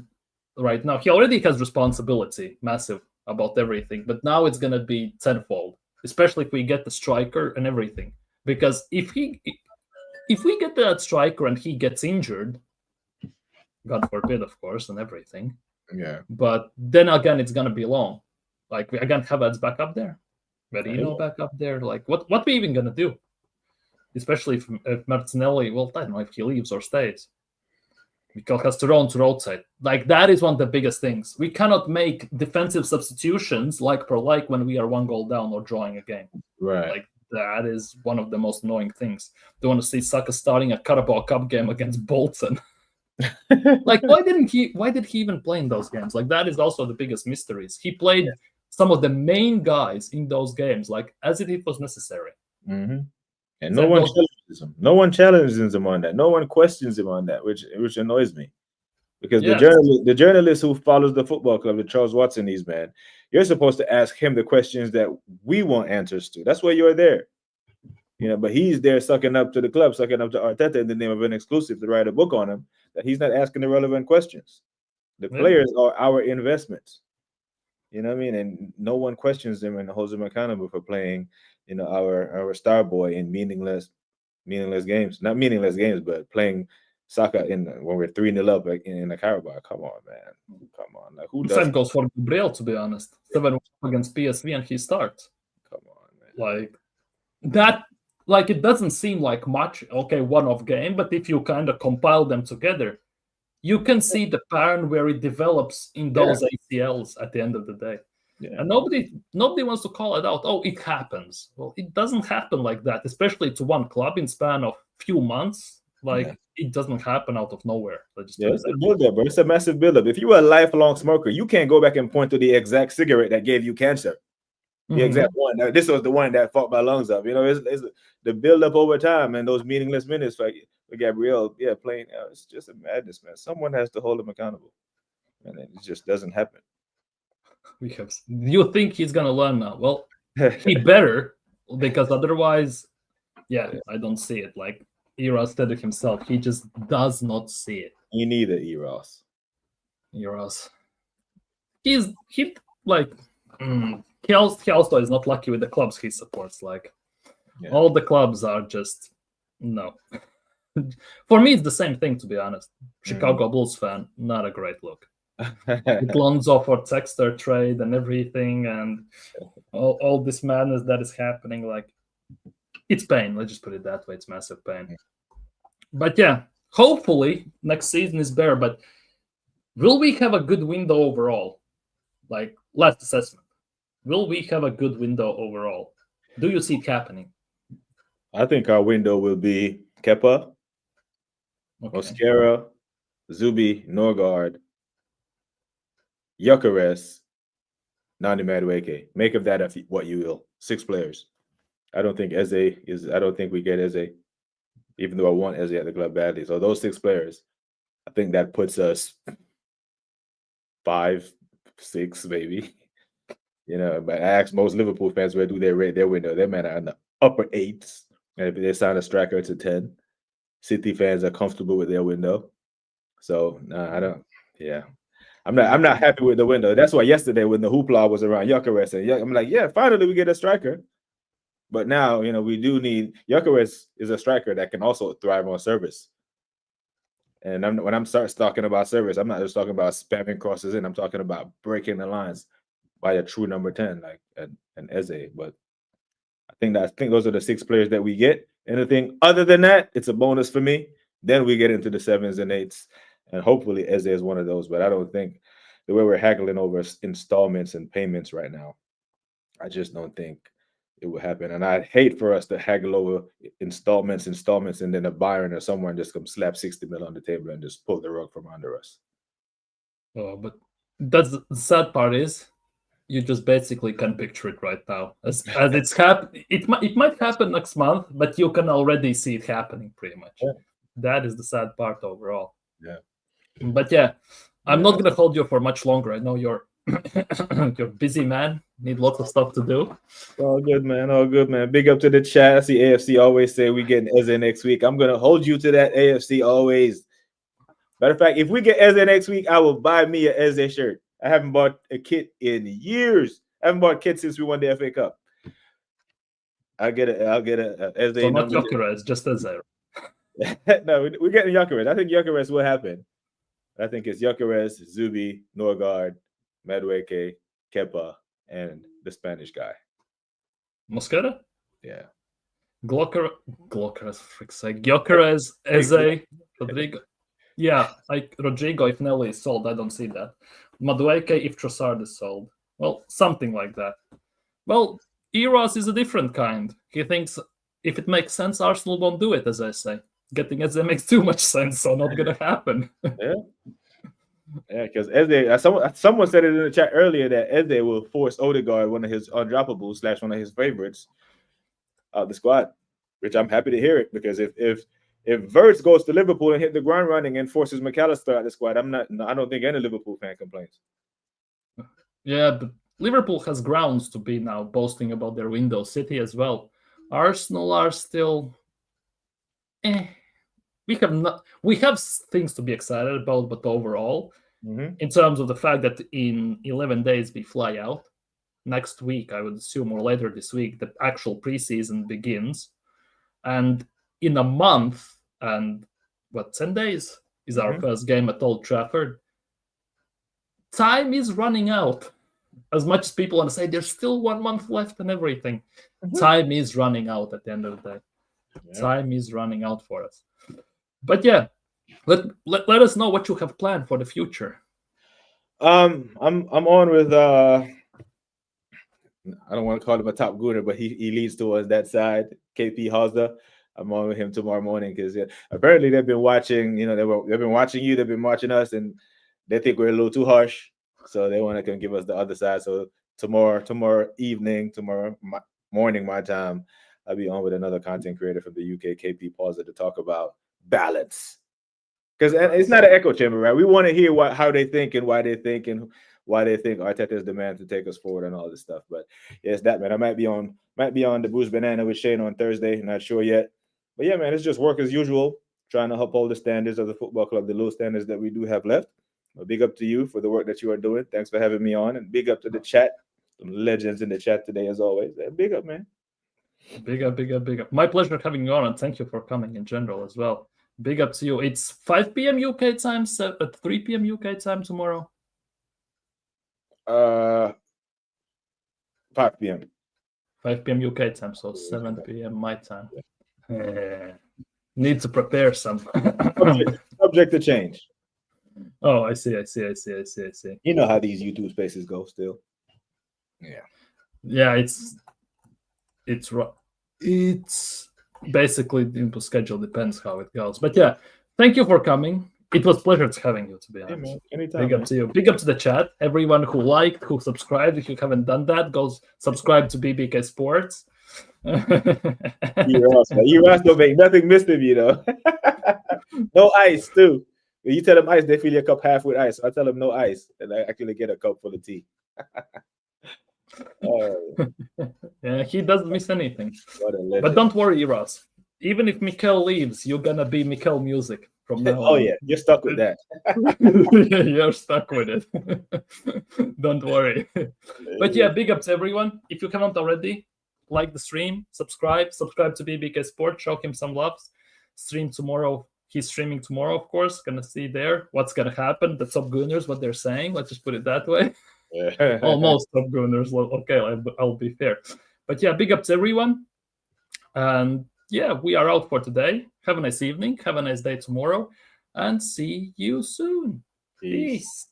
right now. He already has responsibility, massive about everything, but now it's gonna be tenfold, especially if we get the striker and everything. Because if we get that striker and he gets injured, God forbid, of course, and everything. Yeah. But then again, it's gonna be long. Like we again Havertz back up there, Merino back up there. Like what we even gonna do? Especially if Martinelli, well, I don't know if he leaves or stays. Mikkel has to run to roadside. Like, that is one of the biggest things. We cannot make defensive substitutions like per like when we are 1 goal down or drawing a game. Right. Like, that is one of the most annoying things. Don't want to see Saka starting a Carabao Cup game against Bolton. Like, why did he even play in those games? Like, that is also the biggest mysteries. He played some of the main guys in those games, like, as if it was necessary. And no one challenges him. No one challenges him on that. No one questions him on that, which annoys me. Because the journalist who follows the football club, the Charles Watson, man, you're supposed to ask him the questions that we want answers to. That's why you're there. But he's there sucking up to the club, sucking up to Arteta in the name of an exclusive to write a book on him, that he's not asking the relevant questions. The players are our investments. You know what I mean? And no one questions him and holds him accountable for playing, our star boy in meaningless games. Not meaningless games, but playing soccer when we're 3-0 up in the Carabao. Come on, man. Come on. Like, who does same goes for Gabriel, to be honest. 7 against PSV and he starts. Come on, man. Like that, like it doesn't seem like much, one-off game, but if you kind of compile them together, you can see the pattern where it develops in those ACLs at the end of the day. Yeah. And nobody wants to call it out. Oh, it happens. Well, it doesn't happen like that, especially to one club in span of few months. Like it doesn't happen out of nowhere. It's a build-up, bro. It's a massive build-up. If you were a lifelong smoker, you can't go back and point to the exact cigarette that gave you cancer. The exact one. This was the one that fucked my lungs up. It's the build-up over time and those meaningless minutes for Gabriel, playing. It's just a madness, man. Someone has to hold him accountable, and it just doesn't happen. You think he's gonna learn now? Well, he better, because otherwise, I don't see it. Like Eros said it himself, he just does not see it. You need an Eros. He also is not lucky with the clubs he supports. Like all the clubs are just no. For me, it's the same thing, to be honest. Chicago Bulls fan, not a great look. Lonzo for Texter trade and everything, and all this madness that is happening, like it's pain. Let's just put it that way. It's massive pain. But hopefully next season is better. But will we have a good window overall? Like last assessment, will we have a good window overall? Do you see it happening? I think our window will be Kepa, Mosquera, Zubi, Norgard, Gyokeres, Nwaneri. Make of that what you will. 6 players. I don't think we get Eze, even though I want Eze at the club badly. So those 6 players, I think that puts us 5, 6 maybe. But I ask most Liverpool fans where do they rate their window. Their men are in the upper 8s. And if they sign a striker to 10, City fans are comfortable with their window. So I don't. Yeah. I'm not happy with the window. That's why yesterday when the hoopla was around Gyokeres, I'm like, finally we get a striker. But now, we do need Gyokeres is a striker that can also thrive on service. And when I'm talking about service, I'm not just talking about spamming crosses in. I'm talking about breaking the lines by a true number 10, like an Eze. But I think those are the 6 players that we get. Anything other than that, it's a bonus for me. Then we get into the 7s and 8s, and hopefully Eze is one of those. But I don't think the way we're haggling over installments and payments right now, I just don't think it will happen. And I'd hate for us to haggle over installments, and then a Byron or someone just come slap 60 mil on the table and just pull the rug from under us. Oh, but that's the sad part is you just basically can picture it right now. As it's it might happen next month, but you can already see it happening pretty much. Yeah. That is the sad part overall. Yeah. But yeah, I'm not gonna hold you for much longer. I know you're you're a busy man, need lots of stuff to do. All good, man. All good, man. Big up to the chat. I see AFC always say we getting Eze next week. I'm gonna hold you to that, AFC always. Matter of fact, if we get Eze next week, I will buy me a Eze shirt. I haven't bought a kit in years. I haven't bought a kit since we won the FA Cup. I'll get a Eze. So not Gyokeres, just Eze. No, we're getting Gyokeres. I think Gyokeres will happen. I think it's Gyokeres, Zubi, Norgard, Madueke, Kepa, and the Spanish guy. Mosquera? Yeah. Gyokeres, frick's sake. Gyokeres, Eze, Rodrygo. Yeah, like Rodrygo, if Nelly is sold, I don't see that. Madueke, if Trossard is sold. Well, something like that. Well, Eros is a different kind. He thinks if it makes sense, Arsenal won't do it, as I say. Getting Eze makes too much sense, so not going to happen. Yeah. Yeah, because Eze, someone said it in the chat earlier that Eze will force Odegaard, one of his undroppables / one of his favorites, out the squad, which I'm happy to hear it, because if Wirtz goes to Liverpool and hit the ground running and forces McAllister out the squad, I don't think any Liverpool fan complains. Yeah, but Liverpool has grounds to be now boasting about their window. City as well. Arsenal are still. We have things to be excited about, but overall, in terms of the fact that in 11 days we fly out, next week I would assume, or later this week, the actual preseason begins, and in a month and 10 days is our first game at Old Trafford. Time is running out. As much as people want to say there's still 1 month left and everything, time is running out at the end of the day. Yeah. Time is running out for us. But yeah, let us know what you have planned for the future. I'm on with I don't want to call him a top gooner, but he leads towards that side. KP Hauser. I'm on with him tomorrow morning because apparently they've been watching. They've been watching you. They've been watching us, and they think we're a little too harsh, so they want to come give us the other side. So tomorrow morning, my time, I'll be on with another content creator from the UK, KP Hauser, to talk about balance. Because it's not an echo chamber, right? We want to hear how they think and why they think Arteta is the man to take us forward and all this stuff. But yes, that man. I might be on the Bruce Banana with Shane on Thursday. Not sure yet. But yeah, man, it's just work as usual, trying to uphold the standards of the football club, the low standards that we do have left. But big up to you for the work that you are doing. Thanks for having me on. And big up to the chat. Some legends in the chat today, as always. Big up, man. Big up. My pleasure having you on, and thank you for coming in general as well. Big up to you. It's 5 p.m. UK time, at 3 p.m. UK time tomorrow. 5 p.m. 5 p.m. UK time, so 7 p.m. my time. Need to prepare some. Subject to change. Oh, I see. You know how these YouTube spaces go still. Yeah, it's basically the schedule depends how it goes. But yeah, thank you for coming. It was a pleasure having you, to be honest. Man. Anytime, Big up to you. Big up to the chat. Everyone who liked, who subscribed. If you haven't done that, go subscribe to BBK Sports. You don't make nothing missed of you, though. No ice, too. When you tell them ice, they fill your cup half with ice. So I tell them no ice, and I actually get a cup full of tea. Yeah, he doesn't miss anything. But don't worry, Ross. Even if Mikel leaves, you're gonna be Mikel music from now on. Oh yeah, you're stuck with that. You're stuck with it. Don't worry. But yeah, big up to everyone. If you haven't already, like the stream, subscribe to BBK Sports, show him some love. Stream tomorrow. He's streaming tomorrow, of course. Gonna see there what's gonna happen. The top gooners, what they're saying. Let's just put it that way. Almost top gooners. Okay, I'll be fair. But yeah, big up to everyone. And yeah, we are out for today. Have a nice evening. Have a nice day tomorrow. And see you soon. Peace. Peace.